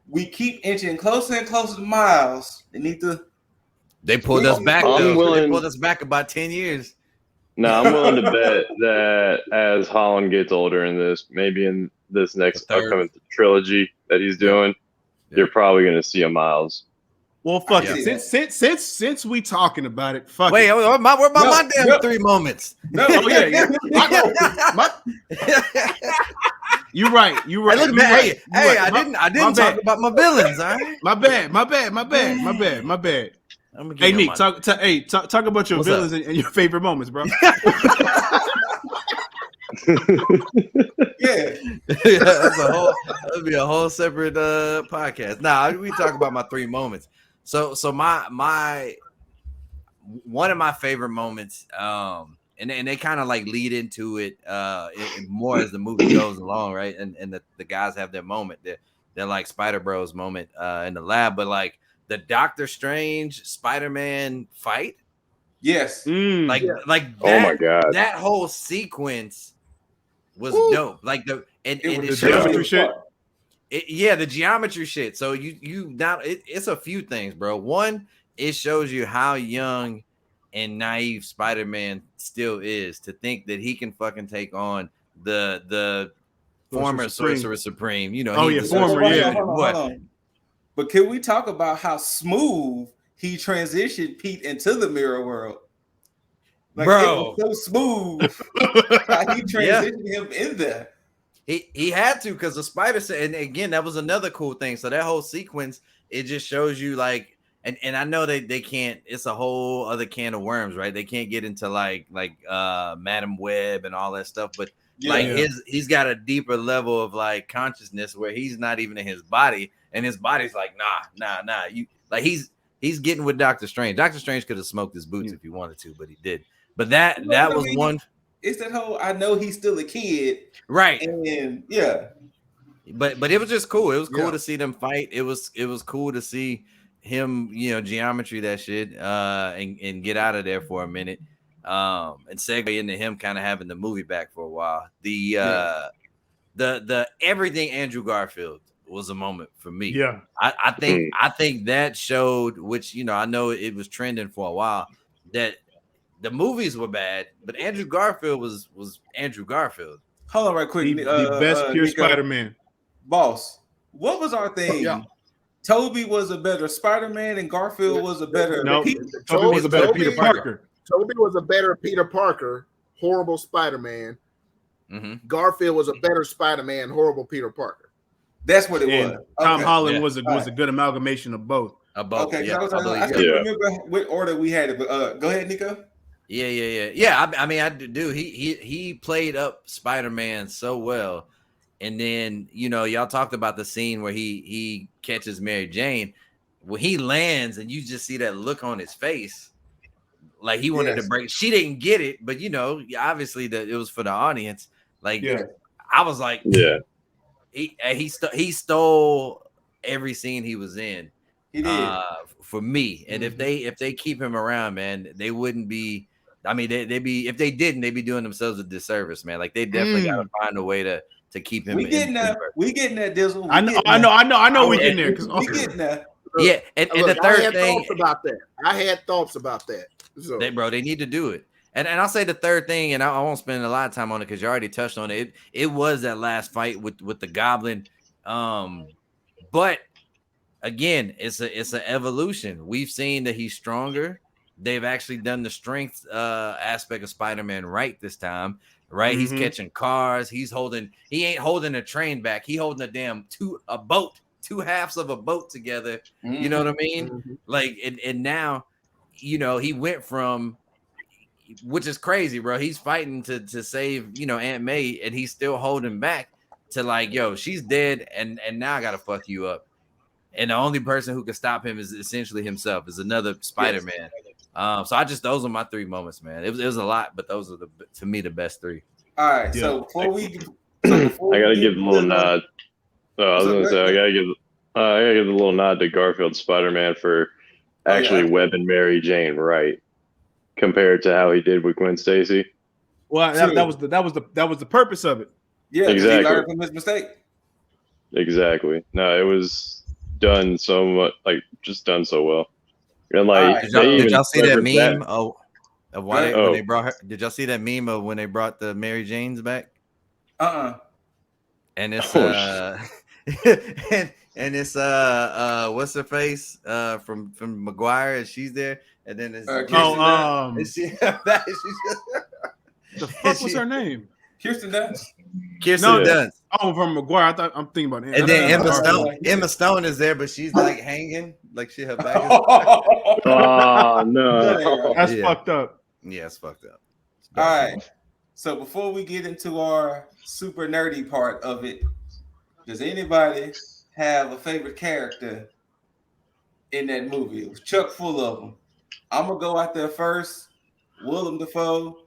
we keep inching closer and closer to Miles. They pulled us back though. They pulled us back about 10 years. No, I'm willing to bet that as Holland gets older in this, maybe in this next upcoming trilogy that he's doing, you're probably going to see a Miles. Well, fuck I it. see Since we talking about it, fuck Wait, it. where about my damn no. 3 moments? No, Oh yeah. You're right. Hey, look, man. Hey, I didn't talk about my villains. All right. My bad. I'm gonna Hey, give Nick, talk about your What's villains and your favorite moments, bro. Yeah. That'd be a whole separate podcast. Nah, we talk about my 3 moments. So my one of my favorite moments, and they kind of like lead into it more as the movie goes along, right? And the guys have their moment. They're like Spider Bros moment in the lab, but like the Doctor Strange Spider-Man fight. Yes. Like that, Oh my God. that whole sequence was dope. Like it The shows geometry you shit. the geometry shit. So it's a few things, bro. One, it shows you how young and naive Spider-Man still is to think that he can fucking take on the former Sorcerer Supreme. You know, Oh, he's yeah, the former, Sorcerer yeah. Supreme. Hold on. But can we talk about how smooth he transitioned Pete into the mirror world? Like, Bro, it was so smooth how he transitioned him in there. He had to, because the spider said, and again, that was another cool thing. So that whole sequence, it just shows you like, and I know they can't, it's a whole other can of worms, right? They can't get into like Madam Web and all that stuff, but he's got a deeper level of like consciousness where he's not even in his body, and his body's like, nah. You like he's getting with Doctor Strange. Doctor Strange could have smoked his boots if he wanted to, but he did. But that was one. It's that whole I know he's still a kid, right? And but it was just cool. It was cool to see them fight. It was cool to see him, geometry that shit, and get out of there for a minute, and segue into him kind of having the movie back for a while. The everything Andrew Garfield was a moment for me. Yeah, I think that showed, which I know it was trending for a while, that the movies were bad, but Andrew Garfield was Andrew Garfield. Hold on right quick. The best pure Nico, Spider-Man. Boss, what was our thing? Yeah. Toby was a better Spider-Man and Garfield was a better Toby was a better Peter Parker. Toby was a better Peter Parker, horrible Spider-Man. Mm-hmm. Garfield was a better Spider-Man, horrible Peter Parker. That's what it was. Tom Holland was a good amalgamation of both. Okay, I can't remember what order we had it, but go ahead, Nico. Yeah. I mean, I do. He played up Spider-Man so well, and then y'all talked about the scene where he catches Mary Jane. When he lands, and you just see that look on his face, like he wanted to break. She didn't get it, but obviously that it was for the audience. Like, I was like, he stole every scene he was in. He did for me, and if they keep him around, man, they wouldn't be. I mean, they'd be, if they didn't, they'd be doing themselves a disservice, man. Like they definitely got to find a way to keep him. We getting that Dizzle. I know we getting there because we getting that. Yeah, and the third thing I had thoughts about that. So. They need to do it. And I'll say the third thing, and I won't spend a lot of time on it because you already touched on it. It was that last fight with the Goblin, but again, it's an evolution. We've seen that he's stronger. They've actually done the strength aspect of Spider-Man right this time, right? Mm-hmm. He's catching cars. He ain't holding a train back. He holding a boat, 2 halves of a boat together. Mm-hmm. You know what I mean? Mm-hmm. Like, and now, he went from, which is crazy, bro. He's fighting to save, Aunt May, and he's still holding back to like, yo, she's dead, and now I gotta fuck you up. And the only person who can stop him is essentially himself, is another Spider-Man. Yes. So those are my 3 moments, man. It was a lot, but those are to me the best 3. All right. Yeah. So before we I gotta give a little nod. I was gonna say I gotta give a little nod to Garfield Spider-Man for actually webbing Mary Jane right, compared to how he did with Gwen Stacy. Well, that was the purpose of it. Yeah, exactly. He learned from his mistake. Exactly. No, it was done so much, just done so well. And like, did y'all see that meme? When they brought her? Did y'all see that meme of when they brought the Mary Janes back? And it's and and it's what's her face from McGuire, and she's there, and then it's Kirsten Dunst. and she, the fuck was her name? Kirsten Dunst. Kirsten Dunst. Oh, from McGuire. I'm thinking about it. And then Emma Stone. Emma Stone is there, but she's like hanging, like her back is. Oh no, that's fucked up. Yeah, it's fucked up. All right. So before we get into our super nerdy part of it, does anybody have a favorite character in that movie? It was chock full of them. I'm gonna go out there first. Willem Dafoe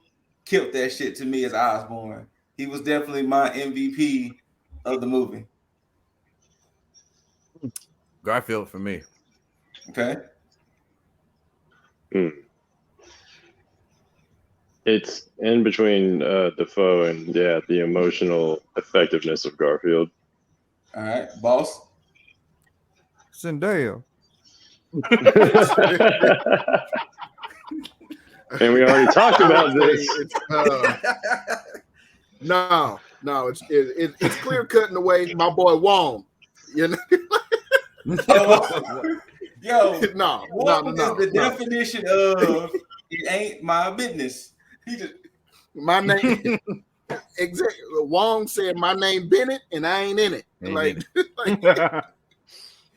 killed that shit to me as Osborn. He was definitely my MVP of the movie. Garfield for me. Okay. It's in between Defoe and the emotional effectiveness of Garfield. All right, boss. Zendaya. And we already talked about this. No, it's clear cut in the way. My boy Wong, you know. Yo, no. The definition of it ain't my business. He just my name. Exactly. Wong said my name Bennett, and I ain't in it. Like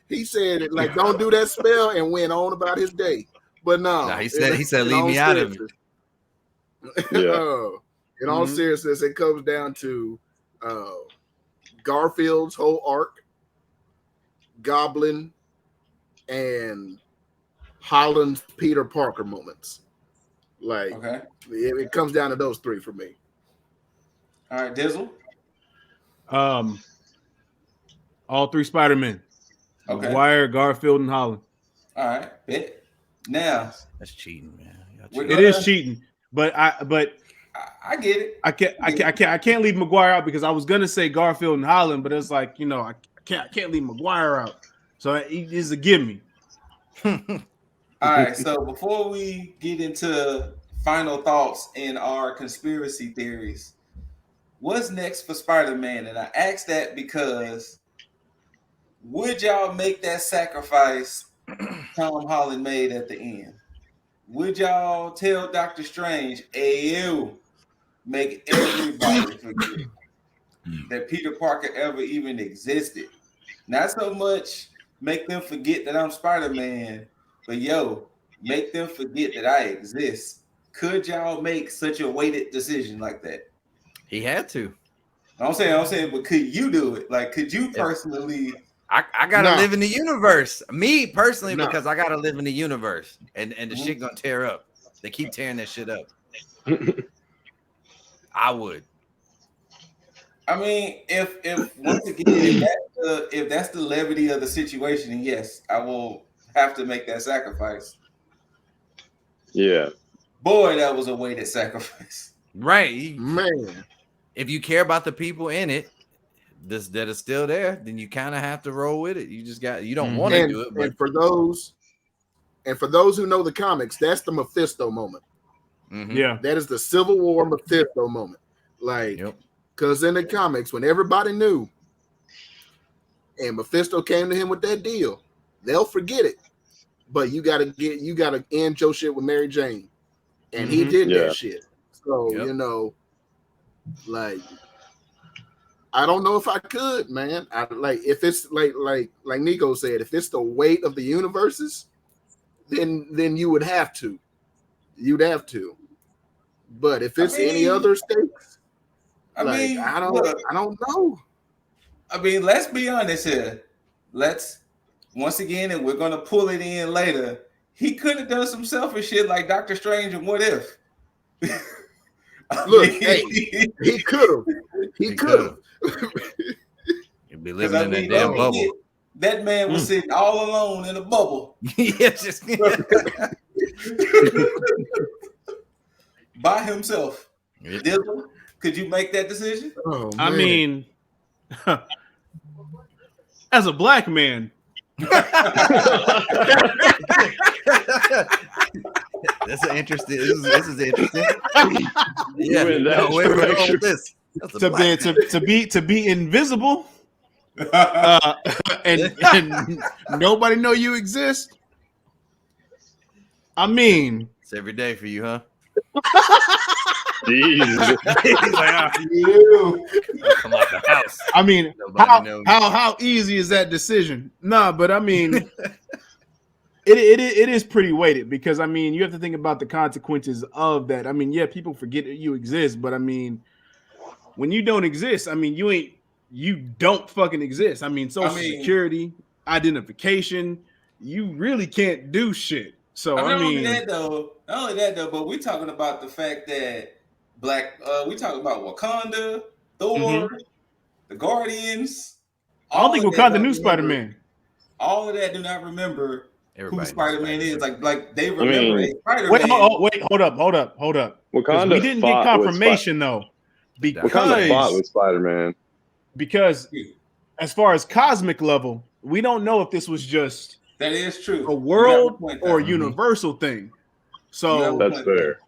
he said it. Like don't do that spell, and went on about his day. But no, he said leave me out of it. Yeah. In all seriousness, it comes down to Garfield's whole arc, Goblin, and Holland's Peter Parker moments. Like, it comes down to those three for me. All right, Dizzle. All three Spider-Men. Okay. McGuire, Garfield, and Holland. All right, bet. Now that's cheating, man. It is cheating, but I get it. I can't leave McGuire out because I was gonna say Garfield and Holland, but it's like I can't leave McGuire out. So it is a gimme. All right, so before we get into final thoughts and our conspiracy theories, what's next for Spider-Man? And I ask that because would y'all make that sacrifice Tom Holland made at the end? Would y'all tell Doctor Strange, make everybody forget that Peter Parker ever even existed? Not so much make them forget that I'm Spider-Man, but make them forget that I exist. Could y'all make such a weighted decision like that? He had to. I'm saying, but could you do it? Like, could you personally? I gotta live in the universe. Me personally, because I gotta live in the universe, and the shit gonna tear up. They keep tearing that shit up. I would. I mean, if once again, if that's the levity of the situation, then yes, I will have to make that sacrifice. Yeah. Boy, that was a weighted sacrifice. Right, man. If you care about the people in it, that is still there, then you kind of have to roll with it. You don't want to do it. But and for those who know the comics, that's the Mephisto moment. Yeah, that is the Civil War Mephisto moment. Like, because in the comics, when everybody knew, and Mephisto came to him with that deal, they'll forget it. But you gotta end your shit with Mary Jane, and he did that shit. So like. I don't know if I could, man. I like if it's like Nico said, if it's the weight of the universes, then you would have to. You'd have to. But if it's any other stakes, I don't know. I mean, let's be honest here. Let's once again, and we're gonna pull it in later. He could have done some selfish shit like Doctor Strange and What If. Look, he could have. He could have. You'd be living in that damn bubble. That man was sitting all alone in a bubble. By himself. Dizzle, could you make that decision? Oh, I mean, as a black man. This is interesting. This is interesting. Yeah, where we're going with this. To be invisible. and nobody know you exist. I mean, It's every day for you, huh? Jesus. He's like, You. come out the house. I mean, Nobody knows. how easy is that decision? Nah, but I mean, it is pretty weighted because I mean, you have to think about the consequences of that. I mean, yeah, people forget that you exist, but I mean, when you don't exist, I mean, you don't fucking exist. I mean, social security, identification, you really can't do shit. So Not I only mean, that though, but we're talking about the fact that we talking about Wakanda, Thor, the Guardians. I don't think of that Wakanda don't knew remember- Spider-Man. All of that do not remember Everybody who knows Spider-Man is. Spider-Man. Like they remember mean, a Spider-Man. Wait, hold up. 'Cause Wakanda we didn't get fought with confirmation though, Wakanda fought with Spider-Man. because as far as cosmic level, we don't know if this was just That is true. a world You have a point or a there. universal thing. You have So a That's point fair.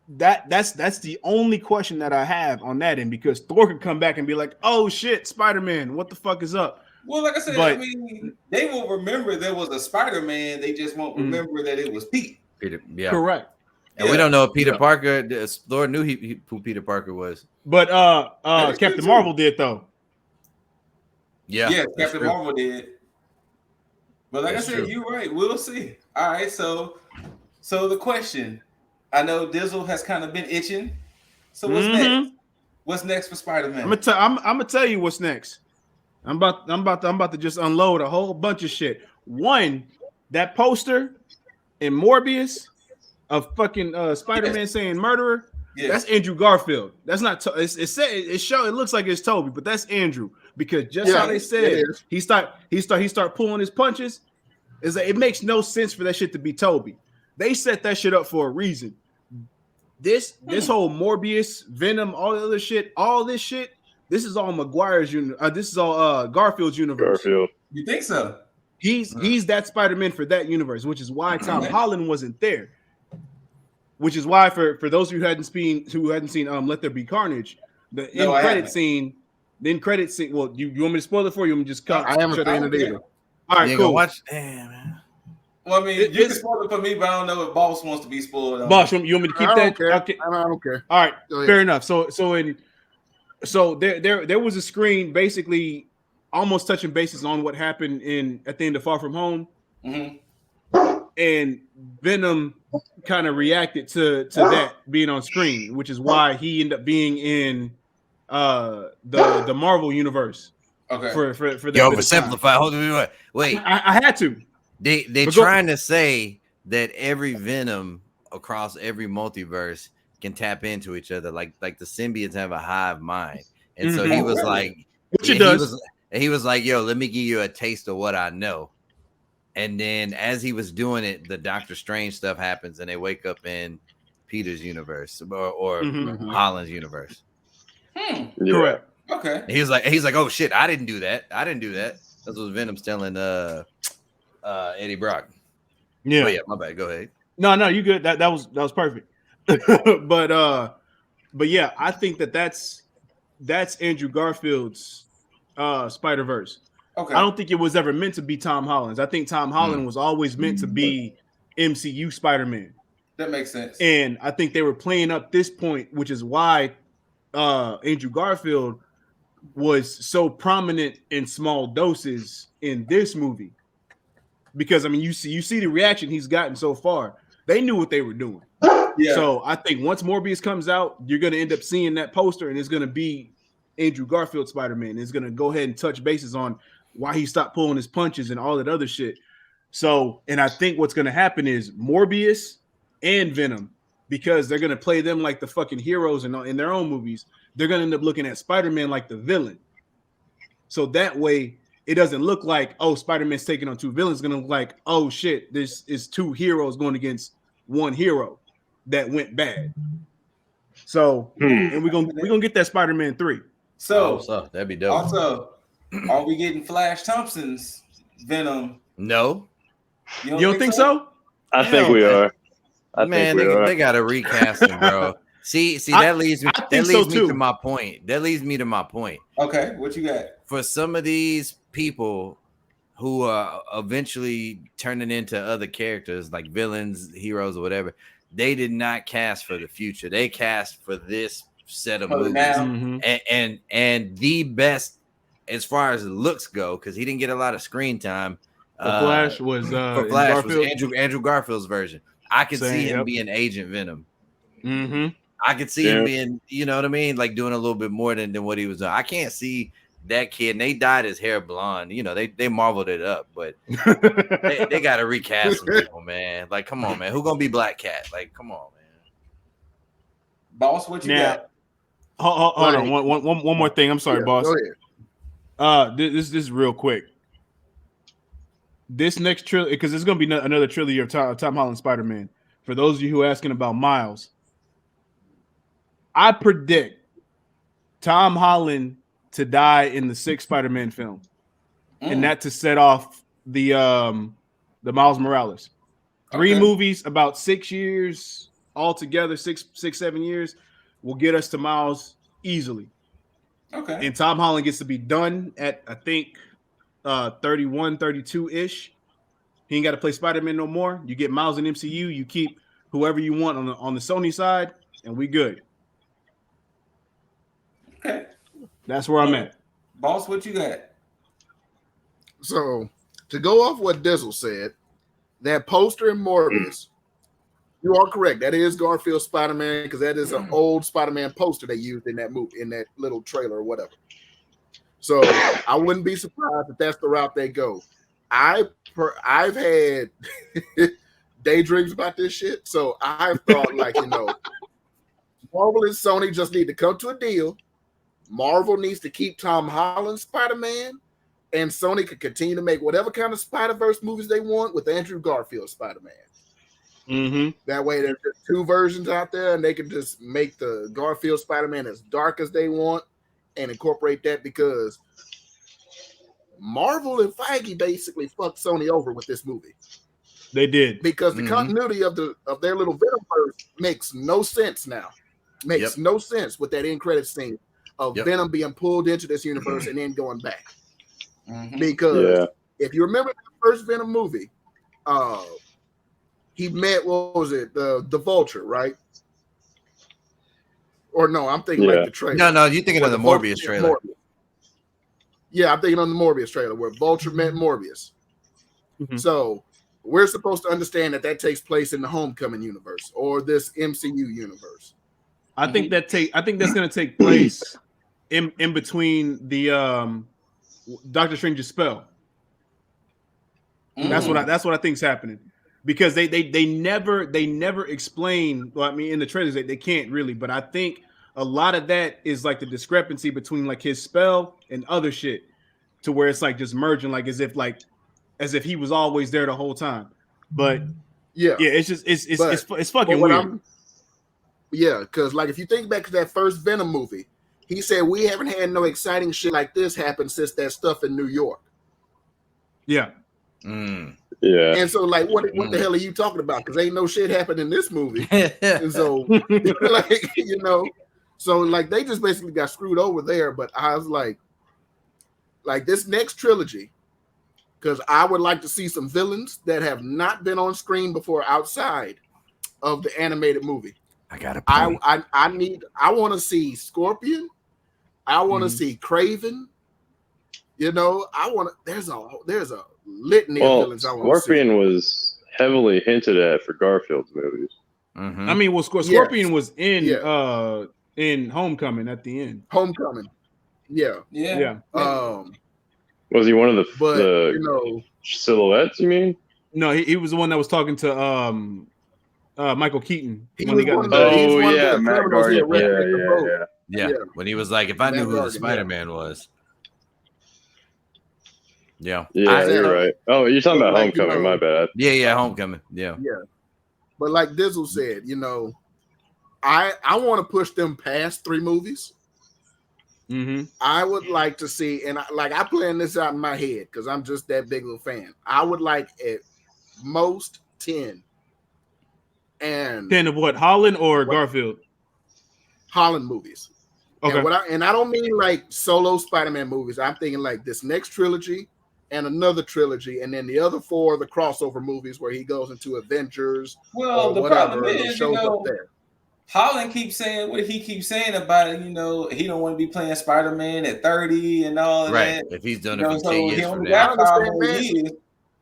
there. that's the only question that I have on that end because Thor could come back and be like, "Oh shit, Spider-Man, what the fuck is up?" Well, like I said, But- I mean, they will remember there was a Spider-Man. They just won't remember that it was Pete. Peter, yeah. Correct. And we don't know if Peter Yeah. Parker. Thor knew who Peter Parker was. But That is Captain true, Marvel did though. Yeah, Yeah, that's Captain true. Marvel did. But like That's I said, true. you're right. We'll see. All right, so the question, I know Dizzle has kind of been itching. So what's next? What's next for Spider-Man? I'm gonna tell you what's next. I'm about to just unload a whole bunch of shit. One, that poster in Morbius of fucking Spider-Man saying murderer. Yeah. That's Andrew Garfield. That's not. It looks like it's Toby, but that's Andrew because just how they said it is. he start pulling his punches. Is that it makes no sense for that shit to be Toby. They set that shit up for a reason. This whole Morbius, Venom, all the other shit, all this shit. This is all Maguire's this is all Garfield's universe. Garfield. You think so? He's that Spider-Man for that universe, which is why Tom Holland wasn't there. Which is why for those who hadn't seen Let There Be Carnage, the end credit scene. Well, you want me to spoil it for you? You want me to just cut? I haven't seen it either. All right, You ain't cool. gonna watch? Damn, man. Well, I mean, you can spoil it for me, but I don't know if Boss wants to be spoiled. Boss, you want me to keep I that? don't care. Okay. I don't care. All right, Go ahead. fair enough. So there was a screen basically almost touching bases on what happened at the end of Far From Home, and Venom kind of reacted to that being on screen, which is why he ended up being in the Marvel universe. Okay. For that You bit of time. oversimplify. Hold on, wait. I had to. They're But go- trying to say that every Venom across every multiverse can tap into each other, like the symbiotes have a hive mind, and so he was like, Which it does. he was like, "Yo, let me give you a taste of what I know." And then as he was doing it, the Doctor Strange stuff happens, and they wake up in Peter's universe or Holland's universe. Yeah. Correct. Okay. And he's like, "Oh shit, I didn't do that. That's what Venom's telling Eddie Brock." Yeah. Oh, yeah, my bad. Go ahead. No, you good. That was perfect. but yeah, I think that's Andrew Garfield's Spider-Verse. Okay. I don't think it was ever meant to be Tom Holland's. I think Tom Holland was always meant to be MCU Spider-Man. That makes sense. And I think they were playing up this point, which is why Andrew Garfield was so prominent in small doses in this movie. Because I mean, you see the reaction he's gotten so far. They knew what they were doing. Yeah. So I think once Morbius comes out, you're gonna end up seeing that poster, and it's gonna be Andrew Garfield Spider-Man. It's gonna go ahead and touch bases on why he stopped pulling his punches and all that other shit. So, and I think what's gonna happen is Morbius and Venom, because they're gonna play them like the fucking heroes in their own movies. They're gonna end up looking at Spider-Man like the villain. So that way, it doesn't look like, oh, Spider-Man's taking on two villains. It's gonna look like, oh shit, this is two heroes going against one hero that went bad. So, and we're gonna get that Spider-Man 3. So that'd be dope. also, are we getting Flash Thompson's Venom? No, You don't think so? I think we are. I man, think we are. they got to recast him, bro. See, that leads me. I That think leads so me too. to my point. That leads me to my point. Okay, what you got? For some of these people who are eventually turning into other characters like villains, heroes, or whatever, they did not cast for the future. They cast for this set of For the movies, now. Mhm. and the best as far as looks go, because he didn't get a lot of screen time. The Flash was for in Flash was Garfield. Andrew Garfield's version. I could see him Yep. being Agent Venom. Mm-hmm. I could see him being, you know what I mean, like doing a little bit more than what he was doing. I can't see that kid. And they dyed his hair blonde. You know, they marveled it up, but they got to recast some people, man. Like, come on, man. Who gonna be Black Cat? Like, come on, man. Boss, what you got? Hold on. One more thing. I'm sorry, boss. Go ahead. This is real quick. This next trilogy, because it's going to be another trilogy of Tom Holland Spider-Man. For those of you who are asking about Miles, I predict Tom Holland to die in the 6th Spider-Man film, and that to set off the Miles Morales. 3 movies, about 6 years altogether, 7 years, will get us to Miles easily. Okay. And Tom Holland gets to be done at, I think, 31, 32-ish. He ain't got to play Spider-Man no more. You get Miles in MCU. You keep whoever you want on the Sony side, and we good. Okay. That's where I'm at. Boss, what you got? So, to go off what Dizzle said, that poster in Morbius, you are correct. That is Garfield Spider-Man, because that is an old Spider-Man poster they used in that movie, in that little trailer or whatever. So I wouldn't be surprised if that's the route they go. I've had daydreams about this shit, so I've thought, like, you know, Marvel and Sony just need to come to a deal. Marvel needs to keep Tom Holland Spider-Man, and Sony could continue to make whatever kind of Spider-Verse movies they want with Andrew Garfield Spider-Man. Mm-hmm. That way there's just 2 versions out there, and they can just make the Garfield Spider-Man as dark as they want and incorporate that, because Marvel and Feige basically fucked Sony over with this movie. They did. Because the continuity of their little Venomverse makes no sense now. Makes no sense with that end credit scene of Venom being pulled into this universe and then going back. Because if you remember the first Venom movie, he met, what was it, the Vulture, right? Or no, I'm thinking like the trailer. No, you're thinking of the Morbius trailer. Yeah, I'm thinking on the Morbius trailer where Vulture met Morbius. So we're supposed to understand that takes place in the Homecoming universe or this MCU universe. I think that's going to take place in between the Doctor Strange's spell. That's what I think's happening, because they never explain. Well, I mean, in the trailers they can't really, but I think a lot of that is like the discrepancy between like his spell and other shit, to where it's like just merging, like as if he was always there the whole time. But it's just it's fucking weird. Because like if you think back to that first Venom movie, he said we haven't had no exciting shit like this happen since that stuff in New York. Yeah. And so, like, what the hell are you talking about? Because ain't no shit happened in this movie. And so, like, you know, so like they just basically got screwed over there. But I was like this next trilogy, because I would like to see some villains that have not been on screen before outside of the animated movie. I got a point. I want to see Scorpion. I want to see Kraven. You know, there's a litany of villains I want to see. Scorpion was heavily hinted at for Garfield's movies. I mean, well, Scorpion was in Homecoming at the end. Homecoming. Yeah. Was he one of the silhouettes, you mean? No, he was the one that was talking to Michael Keaton when he got Matt Guardian. Yeah. When he was like, if I knew who the Spider-Man was. Yeah, you're right. Oh, you're talking about Homecoming. My bad. Yeah, Homecoming. Yeah. But like Dizzle said, you know, I want to push them past 3 movies. I would like to see, and I plan this out in my head because I'm just that big of a fan. I would like at most 10. And 10 of what? Holland or Garfield? Holland movies. Okay. And I don't mean like solo Spider-Man movies. I'm thinking like this next trilogy and another trilogy, and then the other 4 are the crossover movies where he goes into Avengers Well, or the whatever, problem and he is, shows up there. Holland keeps saying what he keeps saying about it. He don't want to be playing Spider-Man at 30 and all of Right. that. If he's done it for So 10 he years from only now. got 5 more years.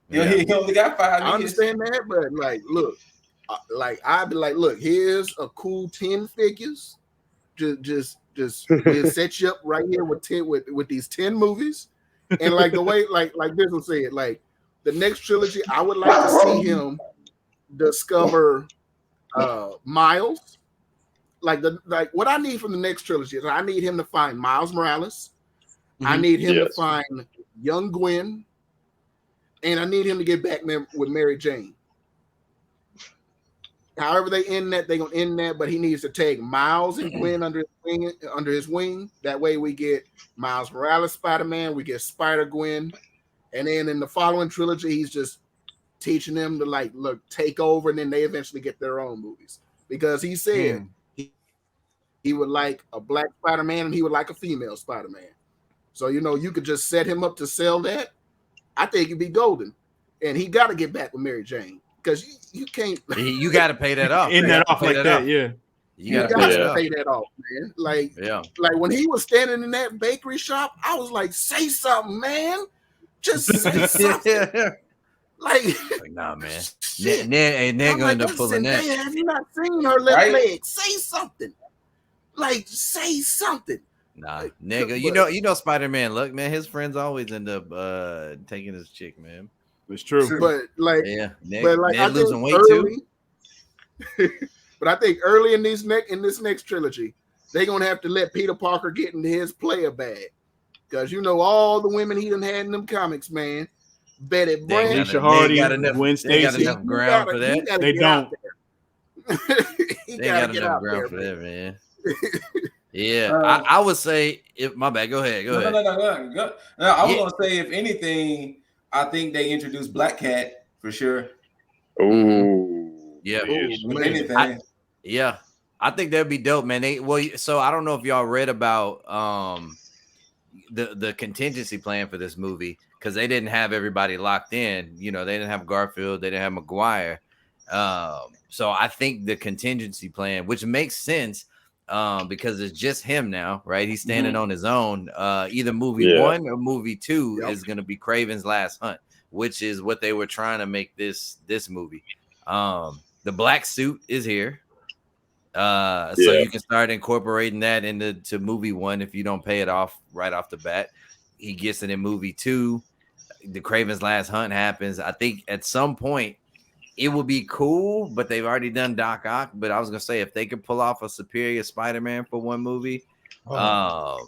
Yeah. He only got 5 years. I understand that, but like, look, like I'd be like, look, here's a cool 10 figures. Just we'll set you up right here with 10 with these 10 movies. And like the way like this will say it, like the next trilogy, I would like to see him discover Miles. Like what I need from the next trilogy is I need him to find Miles Morales. I need him to find young Gwen, and I need him to get back with Mary Jane. However they end that, they're gonna end that, but he needs to take Miles and Gwen under his wing. That way we get Miles Morales Spider-Man, we get Spider-Gwen, and then in the following trilogy, he's just teaching them to like take over, and then they eventually get their own movies. Because he said he would like a black Spider-Man and he would like a female Spider-Man. So you could just set him up to sell that. I think it'd be golden. And he got to get back with Mary Jane. Because you can't. You got to pay that off. In that off like that, yeah. You got to pay that off, man. Like when he was standing in that bakery shop, I was like, say something, man. Just say something. Like, nah, man. Ned gonna end up pulling that. Have you not seen her left leg? Say something. Like, say something. Nah, nigga. You know Spider-Man. Look, man, his friends always end up taking his chick, man. It's true. But like, Ned losing weight too. But I think early in this next trilogy, they're gonna have to let Peter Parker get into his player bag. Because all the women he done had in them comics, man. Betty Brant, Alicia Hardy, Gwen Stacy. They got enough ground for that. They don't. They got enough ground for that, man. Yeah, I would say if my bad. Go ahead. No, I was gonna say, if anything, I think they introduced Black Cat for sure. Ooh, yeah. Anything. I think that'd be dope, man. So I don't know if y'all read about the contingency plan for this movie, because they didn't have everybody locked in. They didn't have Garfield, they didn't have Maguire. So I think the contingency plan, which makes sense, because it's just him now, right? He's standing on his own. Either movie 1 or movie 2 is going to be Kraven's Last Hunt, which is what they were trying to make this movie. The black suit is here. So you can start incorporating that into movie 1 if you don't pay it off right off the bat. He gets it in movie 2. The Kraven's Last Hunt happens. I think at some point it would be cool, but they've already done Doc Ock. But I was gonna say, if they could pull off a superior Spider-Man for one movie, not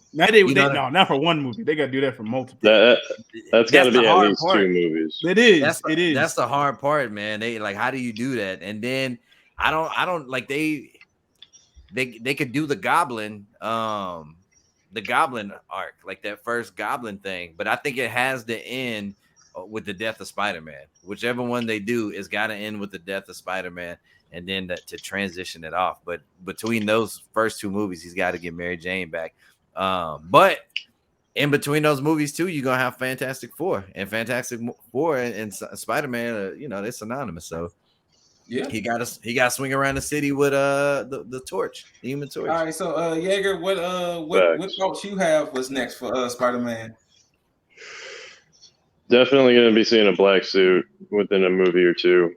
for one movie. They gotta do that for multiple. That's got to be at least 2 movies. It is. That's the hard part, man. They how do you do that? And then I don't like they could do the Goblin arc, like that first Goblin thing. But I think it has to end with the death of Spider-Man. Whichever one they do, it's got to end with the death of Spider-Man, and then to transition it off. But between those first 2 movies, he's got to get Mary Jane back. But in between those movies too, you're gonna have Fantastic Four, and Fantastic Four and Spider-Man. They're synonymous. So yeah, he got to swing around the city with the torch, the Human Torch. All right, so Yeager, what thoughts you have was next for Spider-Man? Definitely going to be seeing a black suit within a movie or 2.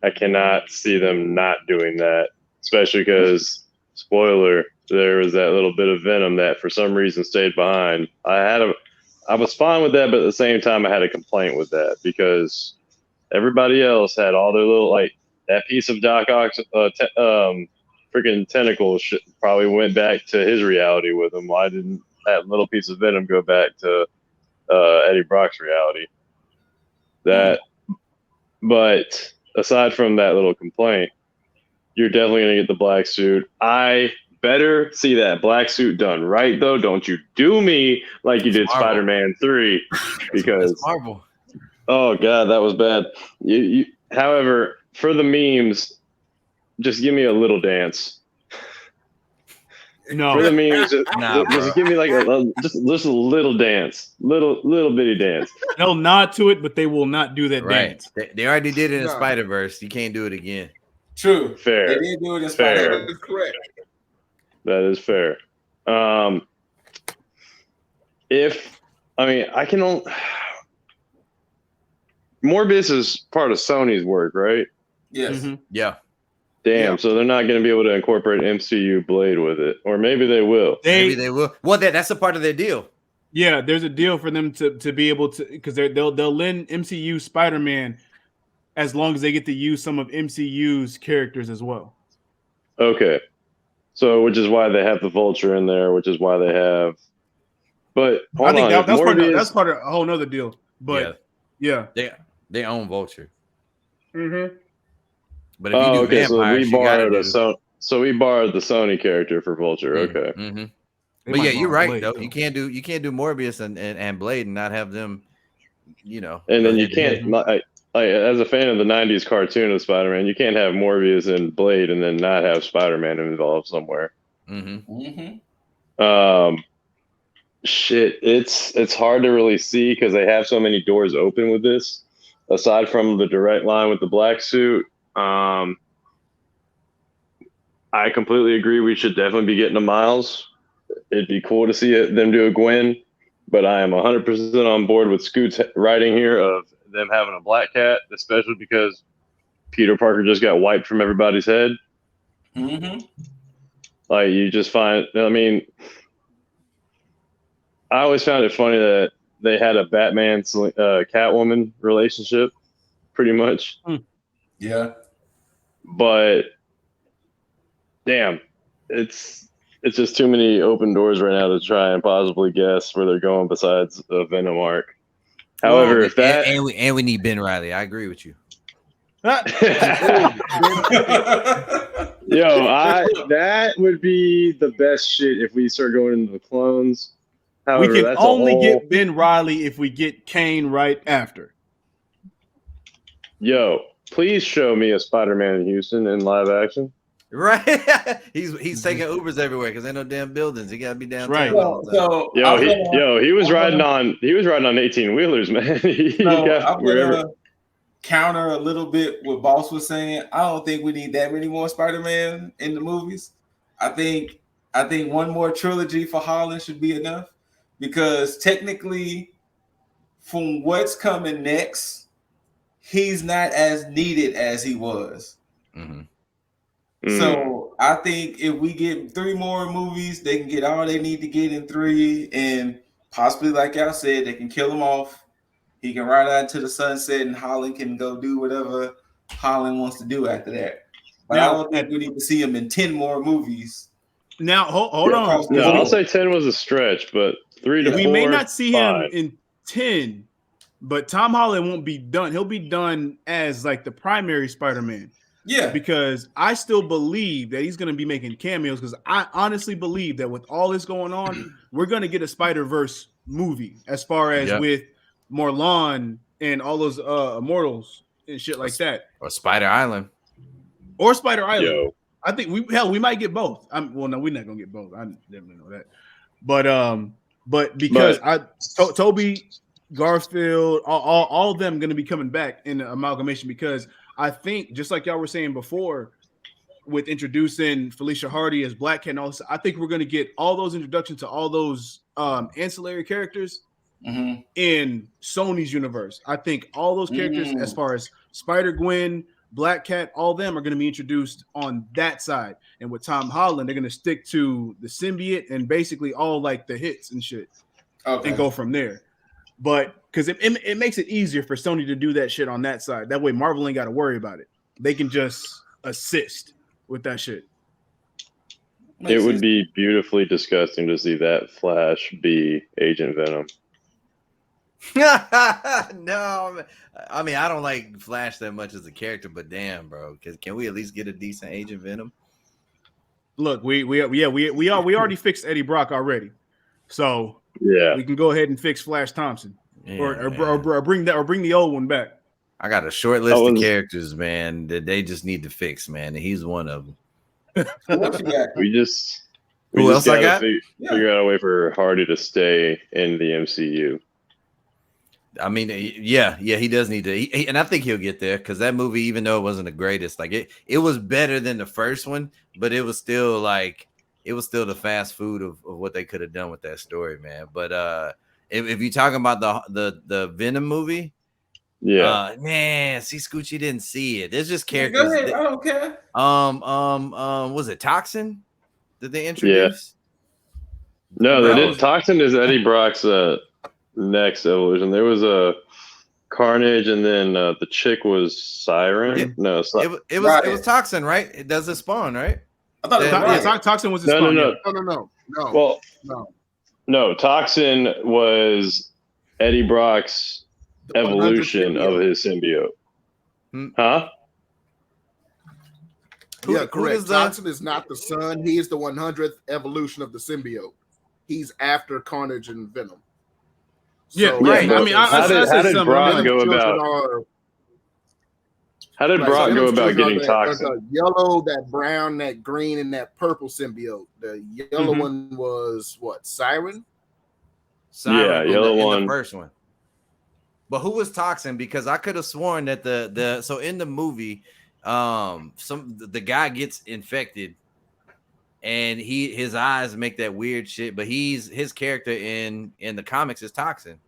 I cannot see them not doing that, especially because, spoiler, there was that little bit of Venom that for some reason stayed behind. I was fine with that, but at the same time, I had a complaint with that because everybody else had all their little, like, that piece of Doc Ock's freaking tentacles probably went back to his reality with him. Why didn't that little piece of Venom go back to Eddie Brock's reality? But aside from that little complaint, you're definitely going to get the black suit. I better see that black suit done right, though. Don't you do me like you did Spider-Man 3, because it's Marvel. Oh god, that was bad. However, for the memes, just give me a little dance. For the No, memes, Nah, just bro. give me like just a little dance, little bitty dance. they'll nod to it, but they will not do that Right. dance. They already did it in Nah. Spider-Verse. You can't do it again. True. Fair. They did do it in Fair. Spider-Man. That is correct. That is fair. I can only. Morbius is part of Sony's work, right? Yes. Mhm. Yeah. Damn. Yeah. So they're not going to be able to incorporate MCU Blade with it, or maybe they will. Maybe they will. Well, that's a part of their deal. Yeah, there's a deal for them to be able to, because they'll lend MCU Spider-Man as long as they get to use some of MCU's characters as well. Okay. So, which is why they have the Vulture in there, which is why they have. But hold I think on, that, if that's part of a whole nother deal. But yeah. They own Vulture. Mm-hmm. But if you do okay. So vampires, we you gotta borrowed do. so we borrowed the Sony character for Vulture. Okay. Mm-hmm. They But might yeah, you're borrow right Blade, though. though. You can't do Morbius and Blade and not have them, And go then you head to head. can't, like, as a fan of the '90s cartoon of Spider-Man, you can't have Morbius and Blade and then not have Spider-Man involved somewhere. Mm-hmm. Shit, it's hard to really see because they have so many doors open with this. Aside from the direct line with the black suit, I completely agree. We should definitely be getting a Miles. It'd be cool to see them do a Gwen, but I am 100% on board with Scoot's writing here of them having a Black Cat, especially because Peter Parker just got wiped from everybody's head. Mm-hmm. Like, you just find, I mean, I always found it funny that they had a Batman Catwoman relationship, pretty much. Yeah. But damn, it's just too many open doors right now to try and possibly guess where they're going besides a Venom arc. However, if that and we need Ben Riley. I agree with you. Yo, that would be the best shit if we start going into the clones. However, we can that's only get Ben Riley if we get Kane right after. Yo, please show me a Spider-Man in Houston in live action. Right? he's taking Ubers everywhere because ain't no damn buildings. He gotta be downtown. Right. So he was riding on 18-wheelers, man. I'm gonna counter a little bit what Boss was saying. I don't think we need that many more Spider-Man in the movies. I think one more trilogy for Holland should be enough, because technically, from what's coming next, he's not as needed as he was. Mm-hmm. So I think if we get 3 more movies, they can get all they need to get in 3, and possibly, like y'all said, they can kill him off. He can ride out into the sunset, and Holland can go do whatever Holland wants to do after that. But I don't think we need to see him in 10 more movies. Now, hold on. No, I'll say 10 was a stretch, but 3 to 4. We may not see him 5. in 10, but Tom Holland won't be done. He'll be done as like the primary Spider-Man. Yeah. Because I still believe that he's going to be making cameos, because I honestly believe that with all this going on, we're going to get a Spider-Verse movie as far as with Morlun and all those Immortals and shit like that. Or Spider Island. Or Spider Island. Yo. I think we might get both. Well, no, we're not gonna get both. I definitely know that. But because Toby, Garfield, all of them gonna be coming back in the amalgamation, because I think, just like y'all were saying before, with introducing Felicia Hardy as Black Cat and all this, I think we're gonna get all those introductions to all those ancillary characters in Sony's universe. I think all those characters, as far as Spider-Gwen, Black Cat, all of them are going to be introduced on that side. And with Tom Holland, they're going to stick to the symbiote and basically all like the hits and shit, and go from there. But because it makes it easier for Sony to do that shit on that side. That way Marvel ain't got to worry about it. They can just assist with that shit. It would be beautifully disgusting to see that Flash be Agent Venom. No, I mean, I don't like Flash that much as a character, but damn, bro, can we at least get a decent Agent Venom? Look, we already fixed Eddie Brock already, so we can go ahead and fix Flash Thompson, or bring the old one back. I got a short list of characters, man, that they just need to fix, man, and he's one of them. We just We Who just else I gotta got? figure out a way for Hardy to stay in the MCU. I mean, yeah, he does need to, and I think he'll get there because that movie, even though it wasn't the greatest, like it was better than the first one, but it was still the fast food of what they could have done with that story, man. But if you're talking about the Venom movie, Yeah, man, see, Scoochie didn't see it. There's just Yeah, characters. go ahead. I don't care. Was it Toxin that they yeah. introduced? No, they Bro. did. Toxin is Eddie Brock's next evolution. There was a Carnage, and then the chick was Siren. No, it's not. It was Toxin, right? It does a spawn, right? I thought it was Riot. Toxin was his No, spawn. no. No. Well, No. no. Toxin was Eddie Brock's The 100th evolution symbiote. of his symbiote. Huh? Yeah, correct. Toxin is not the son. He is the 100th evolution of the symbiote. He's after Carnage and Venom. Yeah, So, right. but I mean, how did Brock go about? How did Brock go about getting Toxin? The yellow, that brown, that green, and that purple symbiote. The yellow one was what? Siren? Yeah, yellow one. The first one. But who was Toxin? Because I could have sworn that so in the movie, the guy gets infected, and his eyes make that weird shit. But his character in the comics is Toxin.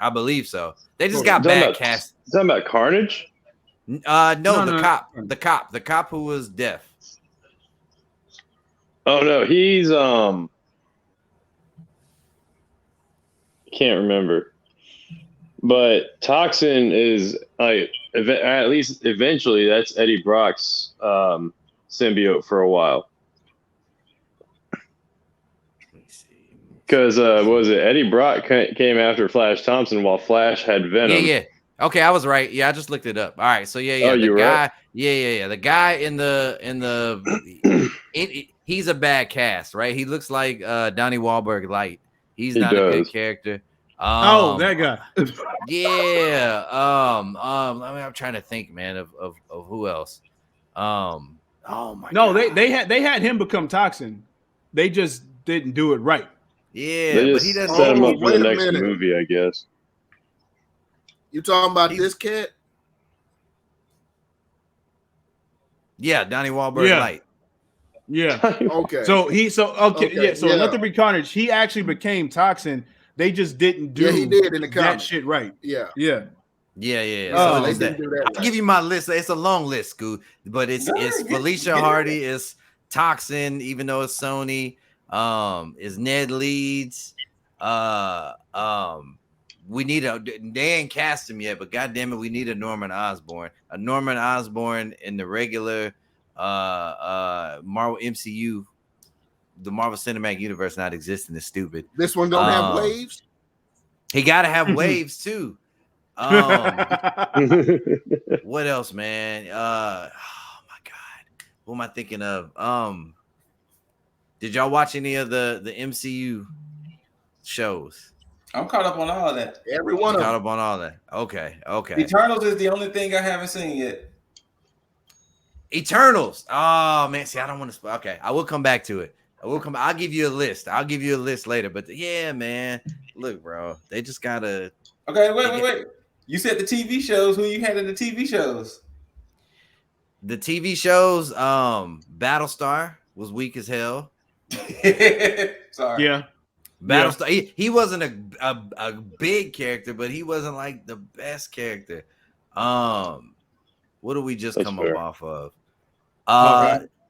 I believe so. They just got bad cast. Is that about Carnage? No, the cop who was deaf. Oh no, he's can't remember. But Toxin is like at least eventually that's Eddie Brock's symbiote for a while. Because what was it? Eddie Brock came after Flash Thompson while Flash had Venom. Yeah. Okay, I was right. Yeah, I just looked it up. All right, so yeah. Oh, the guy, right? Yeah. The guy in the he's a bad cast, right? He looks like Donnie Wahlberg light. He's not a good character. That guy. Yeah. I'm trying to think, man, of who else. Oh my. No, God. they had him become Toxin. They just didn't do it right. Yeah, but he doesn't set him up for the wait a next minute. movie, I guess. You talking about this cat? Yeah, Donnie Wahlberg light. Yeah. Okay. So Let There Be Carnage. He actually became Toxin. They just didn't do he did in the that comics. shit right. Yeah. Yeah. So they didn't do that I'll give you my list. It's a long list, Scoot, but it's Felicia Hardy, it's Toxin, even though it's Sony. Is Ned Leeds. We need they ain't cast him yet, but goddamn it, we need a Norman Osborn. A Norman Osborn in the regular Marvel MCU, the Marvel Cinematic Universe not existing is stupid. This one don't have waves. He gotta have waves too. What else, man? Oh my God. Who am I thinking of? Did y'all watch any of the MCU shows? I'm caught up on all that. Every one of them. Caught up on all that. Okay. Eternals is the only thing I haven't seen yet. Eternals. Oh man, see, I don't want to. Okay, I will come back to it. I'll give you a list. I'll give you a list later. But yeah, man. Look, bro, they just gotta. Okay, wait. You said the TV shows. Who you had in the TV shows? The TV shows. Battlestar was weak as hell. Sorry. Yeah. Battlestar. He wasn't a big character, but he wasn't like the best character. What do we just come up off of?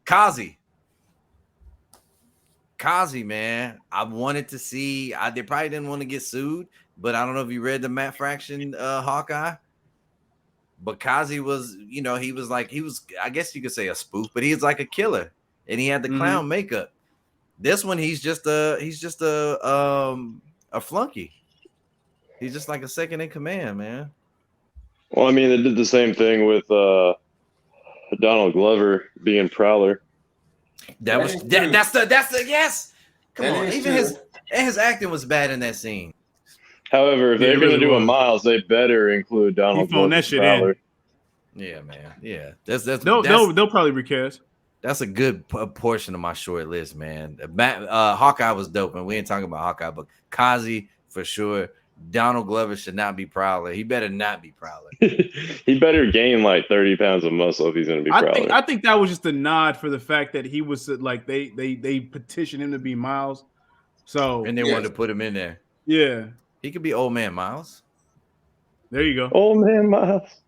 Kazi, man. I wanted to see. They probably didn't want to get sued, but I don't know if you read the Matt Fraction Hawkeye. But Kazi was, he was. I guess you could say a spoof, but he was like a killer, and he had the clown makeup. This one, he's just a flunky. He's just like a second in command, man. Well, I mean, they did the same thing with Donald Glover being Prowler. That's the yes. Come on, even his acting was bad in that scene. However, if they're going to do a Miles, they better include Donald Glover. That shit in. Yeah, man. Yeah, they'll probably recast. That's a good portion of my short list, man. Hawkeye was dope, and we ain't talking about Hawkeye, but Kazi for sure. Donald Glover should not be Prowler. He better not be Prowler. He better gain like 30 pounds of muscle if he's going to be Prowler. I think that was just a nod for the fact that he was like they petitioned him to be Miles, so and they wanted to put him in there. Yeah, he could be Old Man Miles. There you go, Old Man Miles.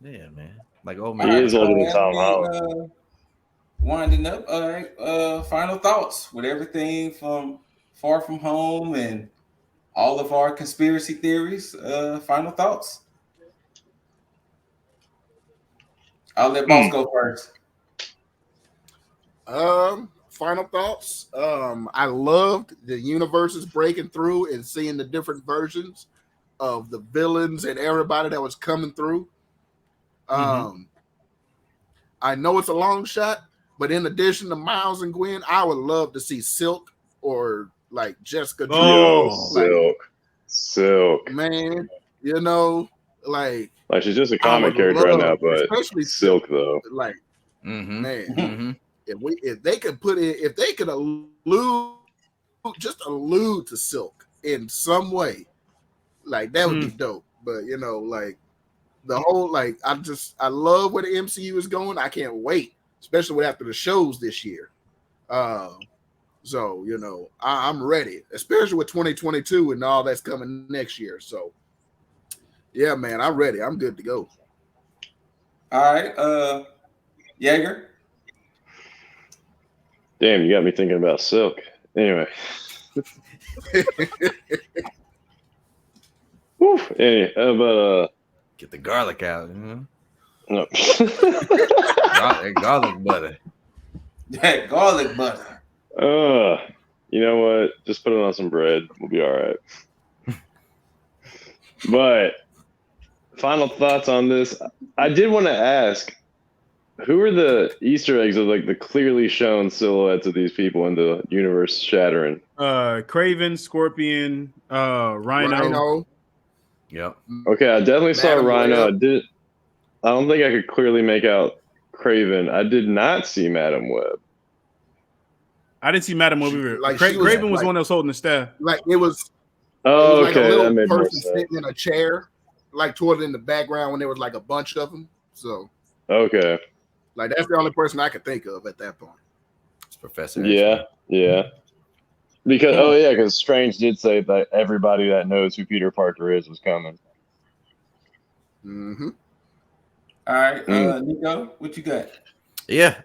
Yeah, man, like Old Man. He is older than Tom Holland. Winding up. All right. Final thoughts with everything from Far From Home and all of our conspiracy theories. Final thoughts. I'll let Boss go first. Final thoughts. I loved the universes breaking through and seeing the different versions of the villains and everybody that was coming through. I know it's a long shot, but in addition to Miles and Gwen, I would love to see Silk or like Jessica. Silk, man, you know, like she's just a comic character right now, but especially Silk though, like man, if they could allude to Silk in some way, like that would be dope. But you know, like the whole I love where the MCU is going. I can't wait, especially after the shows this year. So you know, I'm ready, especially with 2022 and all that's coming next year. So yeah, man, I'm ready. I'm good to go. All right, Yeager. Damn, you got me thinking about Silk. Anyway. Woo. Anyway, but get the garlic out. No. That garlic butter. That garlic butter. You know what? Just put it on some bread. We'll be all right. But final thoughts on this. I did want to ask, who are the Easter eggs of like the clearly shown silhouettes of these people in the universe shattering? Craven, Scorpion, Rhino. Yep. Okay, I definitely saw Rhino. I don't think I could clearly make out Craven. I did not see Madam Web. I didn't see Madam Web either. Like Craven was one that was holding the staff. Like it was. Oh, like okay, a little that made more person sense. sitting in a chair, like toward in the background when there was like a bunch of them. So okay, like that's the only person I could think of at that point. It's Professor. Yeah. Because Strange did say that everybody that knows who Peter Parker is was coming. Mm-hmm. All right, Nico, what you got? Yeah,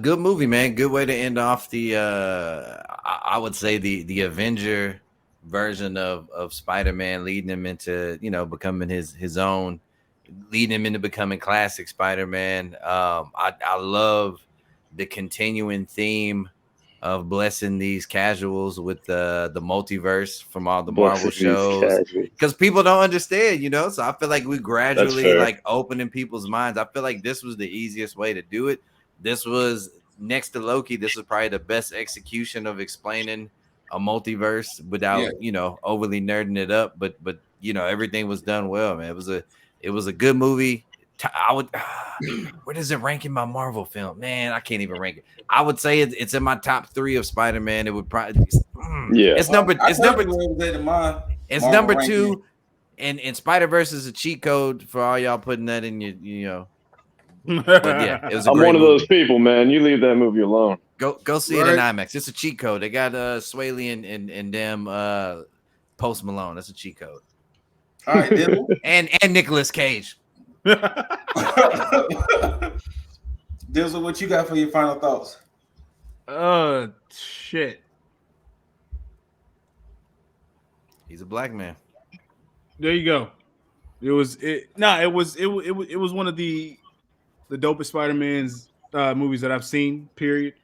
good movie, man. Good way to end off the I would say the Avenger version of Spider-Man, leading him into becoming his own, leading him into becoming classic Spider-Man. I love the continuing theme of blessing these casuals with the multiverse from all the Marvel shows, because people don't understand, so I feel like we gradually like opening people's minds. I feel like this was the easiest way to do it. This was, next to Loki, this was probably the best execution of explaining a multiverse without overly nerding it up, but everything was done well, man. It was a good movie. I would where does it rank in my Marvel film? Man, I can't even rank it. I would say it's in my top 3 of Spider-Man. It would probably it's number 2, and Spider-Verse is a cheat code for all y'all putting that in your But yeah, it was I'm one of those people, man. You leave that movie alone. Go see it in IMAX. It's a cheat code. They got Swaley and them Post Malone. That's a cheat code. All right, Dizzle. and Nicolas Cage. Dizzle, what you got for your final thoughts? Shit. He's a black man. There you go. It was one of the dopest Spider-Man's movies that I've seen. Period.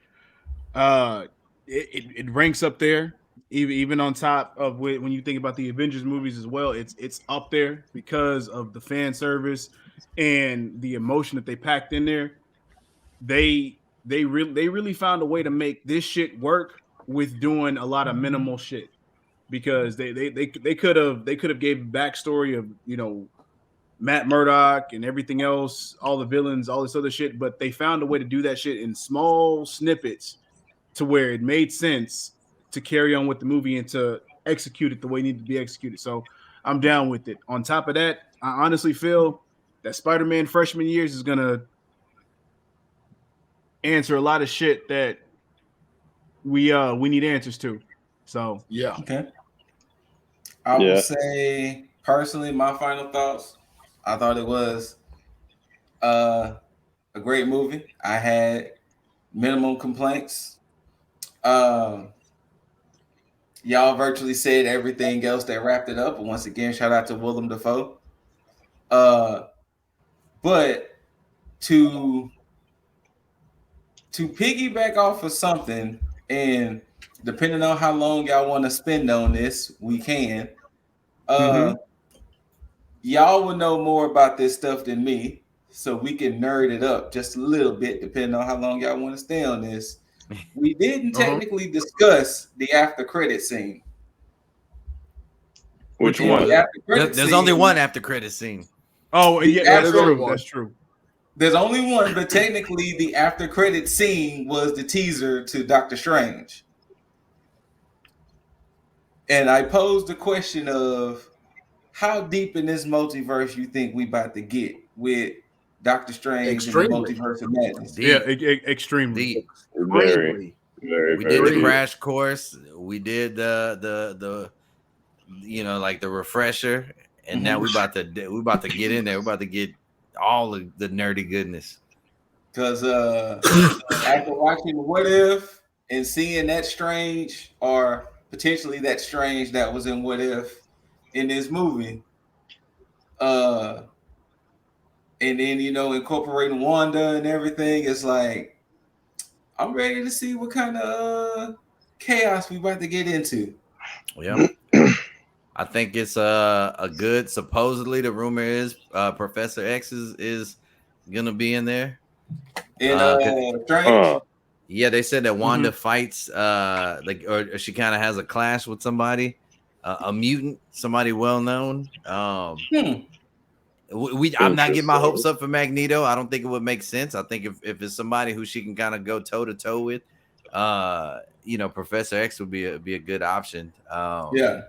It ranks up there, even on top of when you think about the Avengers movies as well. It's up there because of the fan service and the emotion that they packed in there. They really found a way to make this shit work with doing a lot of minimal shit, because they could have gave backstory of Matt Murdock and everything else, all the villains, all this other shit, but they found a way to do that shit in small snippets to where it made sense to carry on with the movie and to execute it the way it needed to be executed. So I'm down with it. On top of that, I honestly feel that Spider-Man freshman years is gonna answer a lot of shit that we need answers to. So Yeah. Okay. I will say personally, my final thoughts. I thought it was a great movie. I had minimum complaints. Y'all virtually said everything else that wrapped it up. But once again, shout out to Willem Dafoe. But to piggyback off of something, and depending on how long y'all want to spend on this, we can. Y'all will know more about this stuff than me, so we can nerd it up just a little bit, depending on how long y'all want to stay on this. We didn't technically discuss the after credit scene. Which one? There's only one after credit scene. Oh, yeah, that's true. That's true. There's only one, but technically the after credit scene was the teaser to Doctor Strange. And I posed the question of how deep in this multiverse you think we about to get with Doctor Strange and the Multiverse of Madness? Yeah, extremely. Deep. Very, we did the crash course. We did the like the refresher, and now we about to get in there. We're about to get all of the nerdy goodness. Because after watching What If and seeing that Strange, or potentially that Strange that was in What If in this movie, and then incorporating Wanda and everything, it's like I'm ready to see what kind of chaos we about to get into. Yeah. I think it's a good. Supposedly, the rumor is Professor X is gonna be in there. Strange. Yeah, they said that Wanda fights or she kind of has a clash with somebody, a mutant, somebody well known. I'm not getting my hopes up for Magneto. I don't think it would make sense. I think if it's somebody who she can kind of go toe to toe with, Professor X would be a good option. Yeah.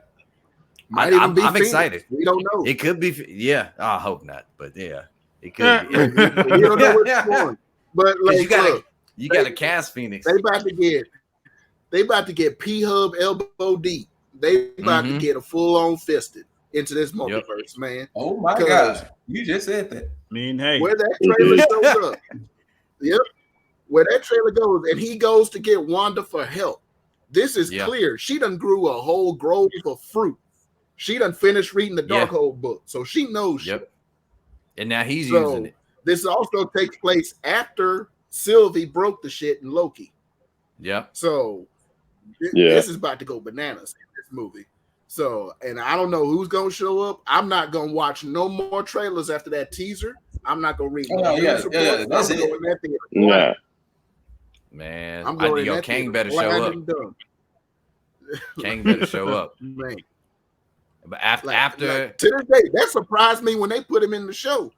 I'm excited. We don't know. It could be. Yeah, I hope not. But yeah, it could be. We don't know what's going. But like, you got to cast Phoenix. They about to get P-Hub elbow deep. They about to get a full-on fisted into this multiverse, man. Oh my God. You just said that. Hey. Where that trailer shows up. Yep. Where that trailer goes, and he goes to get Wanda for help. This is clear. She done grew a whole grove of fruit. She done finished reading the Darkhold book, so she knows shit. And now he's using it. This also takes place after Sylvie broke the shit in Loki. Yep. So this is about to go bananas in this movie. So, and I don't know who's gonna show up. I'm not gonna watch no more trailers after that teaser. I'm not gonna read. That's it. Yeah. Man, Kang better show up. Kang better show up. Man. But after to this day, that surprised me when they put him in the show.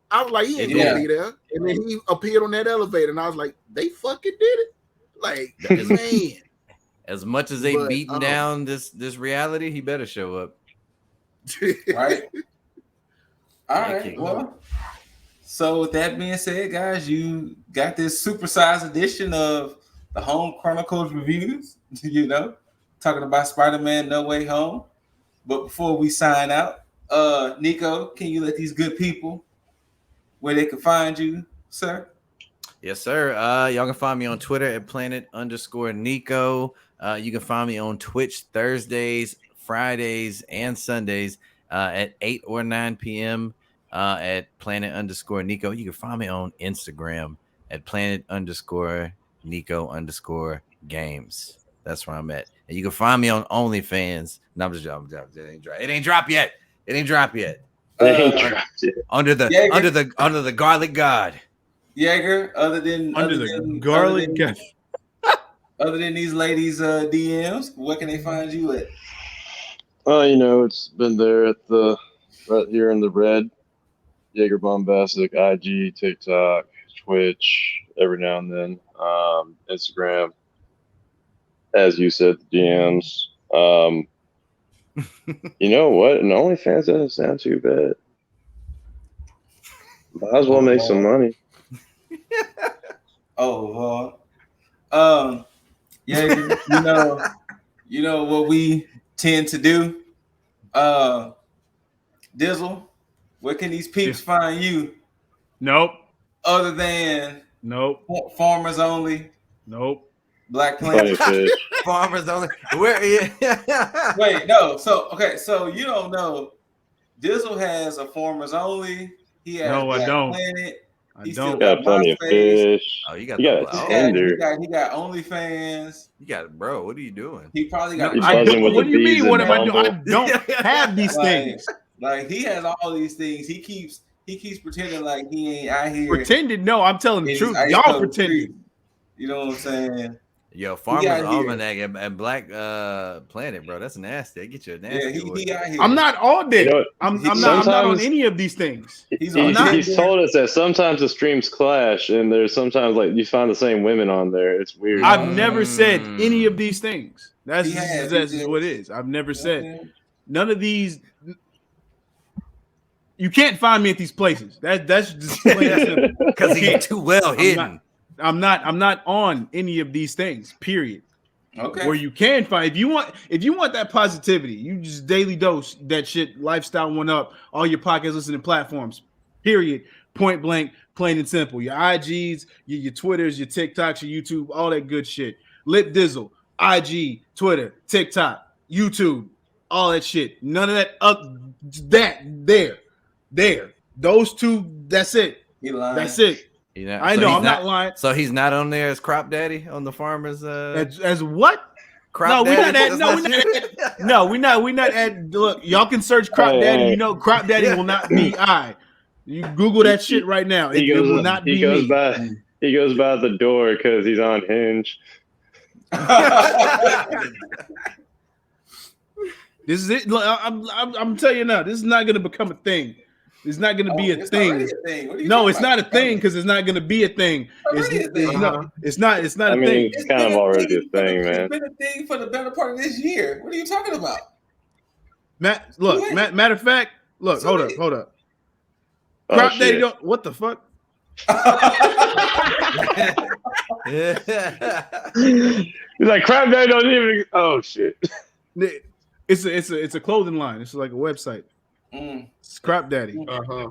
I was like, he ain't gonna be there. And then he appeared on that elevator, and I was like, they fucking did it. Like, man. As much as they beating down this reality, he better show up. Right. All right. Well, so with that being said, guys, you got this supersized edition of the Home Chronicles reviews, talking about Spider-Man No Way Home. But before we sign out, Nico, can you let these good people where they can find you, sir? Yes, sir. Y'all can find me on Twitter at Planet_Niko. You can find me on Twitch Thursdays, Fridays, and Sundays at 8 or 9 p.m. At Planet_Niko. You can find me on Instagram at Planet_Niko_games. That's where I'm at. And you can find me on OnlyFans. No, I'm just joking. It ain't dropped yet. Under the garlic god. Yeager, other than garlic god. Other than these ladies' DMs, where can they find you at? It's been there right here in the red. YeagerBombastik, IG, TikTok, Twitch, every now and then, Instagram. As you said, the DMs. You know what? And OnlyFans doesn't sound too bad. Might as well make some money. Oh, yeah, you know what we tend to do. Dizzle, where can these peeps find you? Nope. Other than Nope. Farmers Only, Nope. Black Plenty Planet. of fish. Farmers only. Where? Yeah. Wait, no. So okay, so you don't know. Dizzle has a Farmers Only. He has No, I Black don't. Planet. I He still don't. got Got plenty of MySpace. fish. Oh, you got You the. got a Oh, Tinder. He got OnlyFans. you got it, bro. What are you doing? He probably got. You I buzzing don't, with what the do you bees mean? What and am I doing? I Bumble? don't have these things. Like he has all these things. He keeps pretending like he ain't out here. Pretended? No, I'm telling the in truth. these Y'all ice-cold pretended. streets. You know what I'm saying? Yo, Farmers out here. Almanac and Black Planet, bro. That's nasty. They get you a nasty. Yeah, he out here. I'm not on there. You know what? I'm not on Sometimes- any of these things. He's He- on he's Tinder. told us that sometimes the streams clash, and there's sometimes like you find the same women on there. It's weird. I've never said any of these things. That's He has, that's he what did. it is. I've never said Okay. none of these. You can't find me at these places. That's just plain and simple. Because You can't. he's too well hidden. I'm not on any of these things. Period. Okay. Where you can find if you want that positivity, you just daily dose that shit. Lifestyle One Up, all your podcast listening platforms. Period. Point blank, plain and simple. Your IGs, your Twitters, your TikToks, your YouTube, all that good shit. LipDizzle, IG, Twitter, TikTok, YouTube, all that shit. None of that. There. Those two. That's it. He lying. That's it. You know, I so know. he's I'm not lying. So he's not on there as Crop Daddy on the Farmers. As what? Crop No, we're not Daddy? at. No, we're not. No, we're not at. Look, y'all can search Crop Hey, Daddy. hey. You know, Crop Daddy will not be I. You Google that shit right now. It will not be me. He goes by the door because he's on Hinge. This is it. Look, I'm telling you now. This is not going to become a thing. It's not going to be a It's thing. already a thing. What are you No, talking it's about? not a thing because it's not going to be a thing. Already a thing. It's not I a thing. mean, it's kind of been a already a thing, man. It's been a thing for the better part of this year. What are you talking about? Matter of fact, look, So hold wait. up. Oh, Crop Daddy shit. don't. What the fuck? He's like, crap, that don't even. Oh shit. It's a clothing line. It's like a website. Mm, It's Crop Daddy. Uh-huh.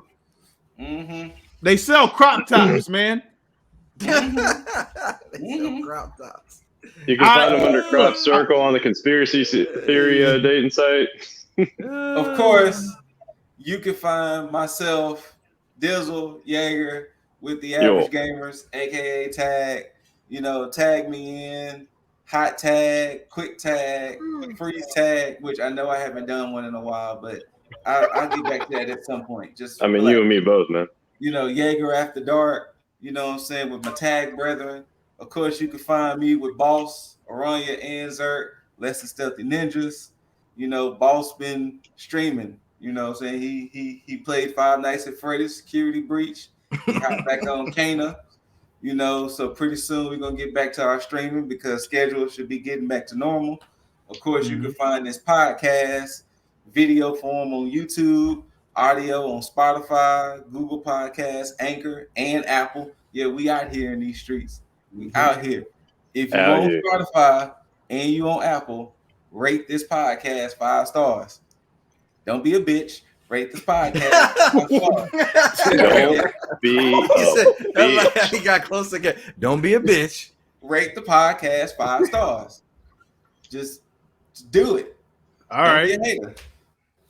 mm-hmm. They sell crop tops, man. They sell crop tops. You can find I- him under Crop Circle on the conspiracy theory dating site. Of course, you can find myself, Dizzle, Yeager, with the average gamers, aka Tag. You know, tag me in, hot tag, quick tag, freeze tag, which I know I haven't done one in a while, but I'll get back to that at some point. Just I mean, you and me both, man. you know, Yeager After Dark, you know what I'm saying, with my tag brethren. Of course, you can find me with Boss, Aranya, and Zert, Less Than Stealthy Ninjas. You know, Boss been streaming. You know what I'm saying? He played Five Nights at Freddy's, Security Breach. He hopped back on Kana. You know, so pretty soon we're going to get back to our streaming because schedule should be getting back to normal. Of course, you can find this podcast, video form on YouTube, audio on Spotify, Google Podcasts, Anchor, and Apple. Yeah, we out here in these streets. We out here. If you Out on here. Spotify and you on Apple, rate this podcast 5 stars. Don't be a bitch. Rate this podcast 5 stars. Don't be He a said, bitch. he got close again. Don't be a bitch. Rate the podcast 5 stars. Just do it. All Don't right. be a hater.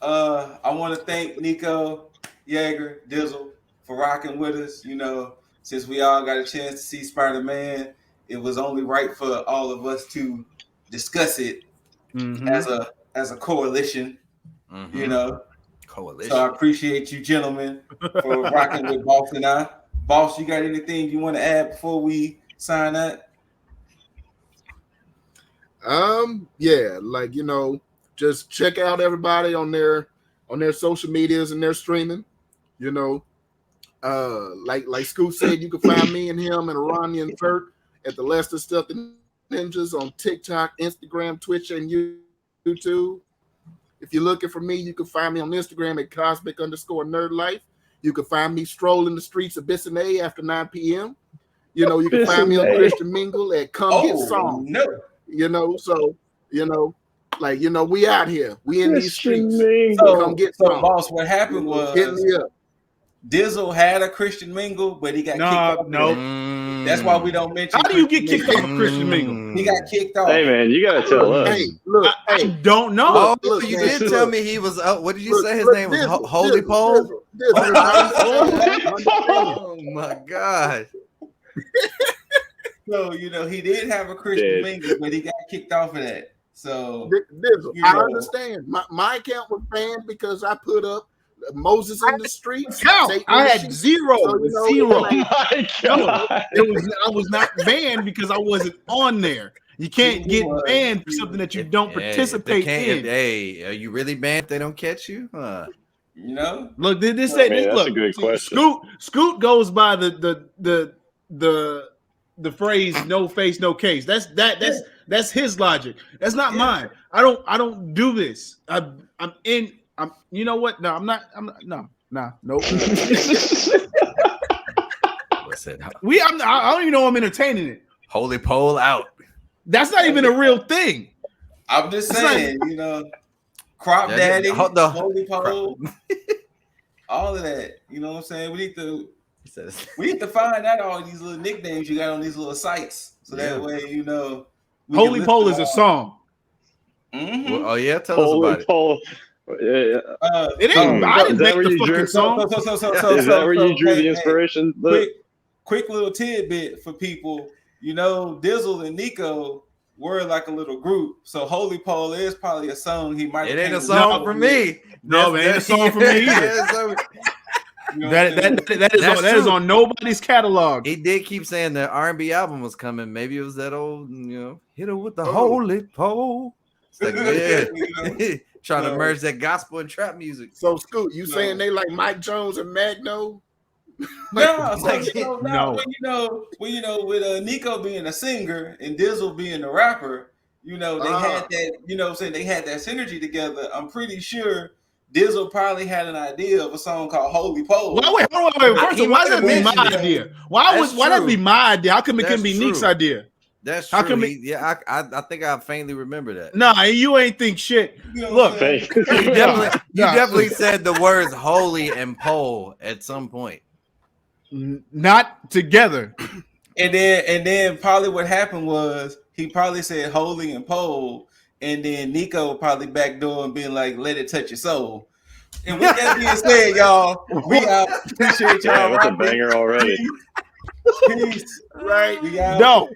I want to thank Niko, Yeager, Dizzle for rocking with us. You know, since we all got a chance to see Spider-Man, it was only right for all of us to discuss it Mhm. as a coalition. You know, Coalition. so I appreciate you gentlemen for rocking with Boss and I. Boss, you got anything you want to add before we sign up? Yeah, like, you know, just check out everybody on their social medias and their streaming. You know, Like Scoot said, you can find me and him and Iranian Vert at the Lester Stealthy Ninjas on TikTok, Instagram, Twitch, and YouTube. If you're looking for me, you can find me on Instagram at cosmic_nerdlife. You can find me strolling the streets of Bissonnet after 9 p.m. You know, you can find me on Christian Mingle at Come Get Song. No. You know, so, you know, like, you know, we out here. We in these streets. So, come get so some. boss, what happened was Hit me up. Dizzle had a Christian Mingle, but he got kicked off. No. That's why we don't mention. How do you get kicked off of Christian Mingle? He got kicked off. Hey man, you gotta tell us. Hey, look, I don't know. Oh, look, you man, did look. tell me he was. What did you say? His Look, name was Dizzle, Holy Dizzle, Pole. Dizzle. Oh my god! So you know he did have a Christian Mingle, but he got kicked off of that. So Dizzle, you I know. understand. My account was banned because I put up Moses in the streets. Count. Satan I in the had sheets. zero. So, you know, Zero. like, My God. I was not banned because I wasn't on there. You can't get banned for something that you don't participate in. Hey, are you really banned if they don't catch you? Huh? You know, Look, this Man, said that's look, a good question. Scoot goes by the phrase "no face, no case." That's his logic. That's not mine. I don't do this. I'm you know what? No, I'm not. Nope. What's that? I don't even know I'm entertaining it. Holy Pole out. That's not even a real thing. I'm just saying, you know, crop daddy, the holy pole, all of that. You know what I'm saying? We need to find out all these little nicknames you got on these little sites, so that way you know. Holy Pole is a song. Mm-hmm. Well, oh yeah, tell us about it. Pole. Yeah. It ain't. I didn't Is that make where the you fucking drew? song. Is that where you drew the inspiration? Quick little tidbit for people. You know, Dizzle and Nico were like a little group. So Holy Pole is probably a song he might. It ain't a song for me. No, it ain't a song for me either. You know That is on nobody's catalog. He did keep saying the R&B album was coming. Maybe it was that old, hit her with the holy pole. It's like, yeah, trying to merge that gospel and trap music. So Scoot, you saying they like Mike Jones and Magno? No, with Nico being a singer and Dizzle being a rapper, you know, they had that, you know what I'm saying, they had that synergy together. I'm pretty sure Dizzle probably had an idea of a song called Holy Pole. Wait. First of all, why did that be my idea? Why that be my idea? How come it couldn't be Neek's idea? That's true. I think I faintly remember that. Nah, you ain't think shit. Look, you definitely said the words holy and pole at some point. Not together. And then probably what happened was he probably said holy and pole, and then Nico probably backdoor and being like, let it touch your soul. And with that being said, y'all, we appreciate y'all. Yeah, that's a banger already. Peace. Right. We out. No.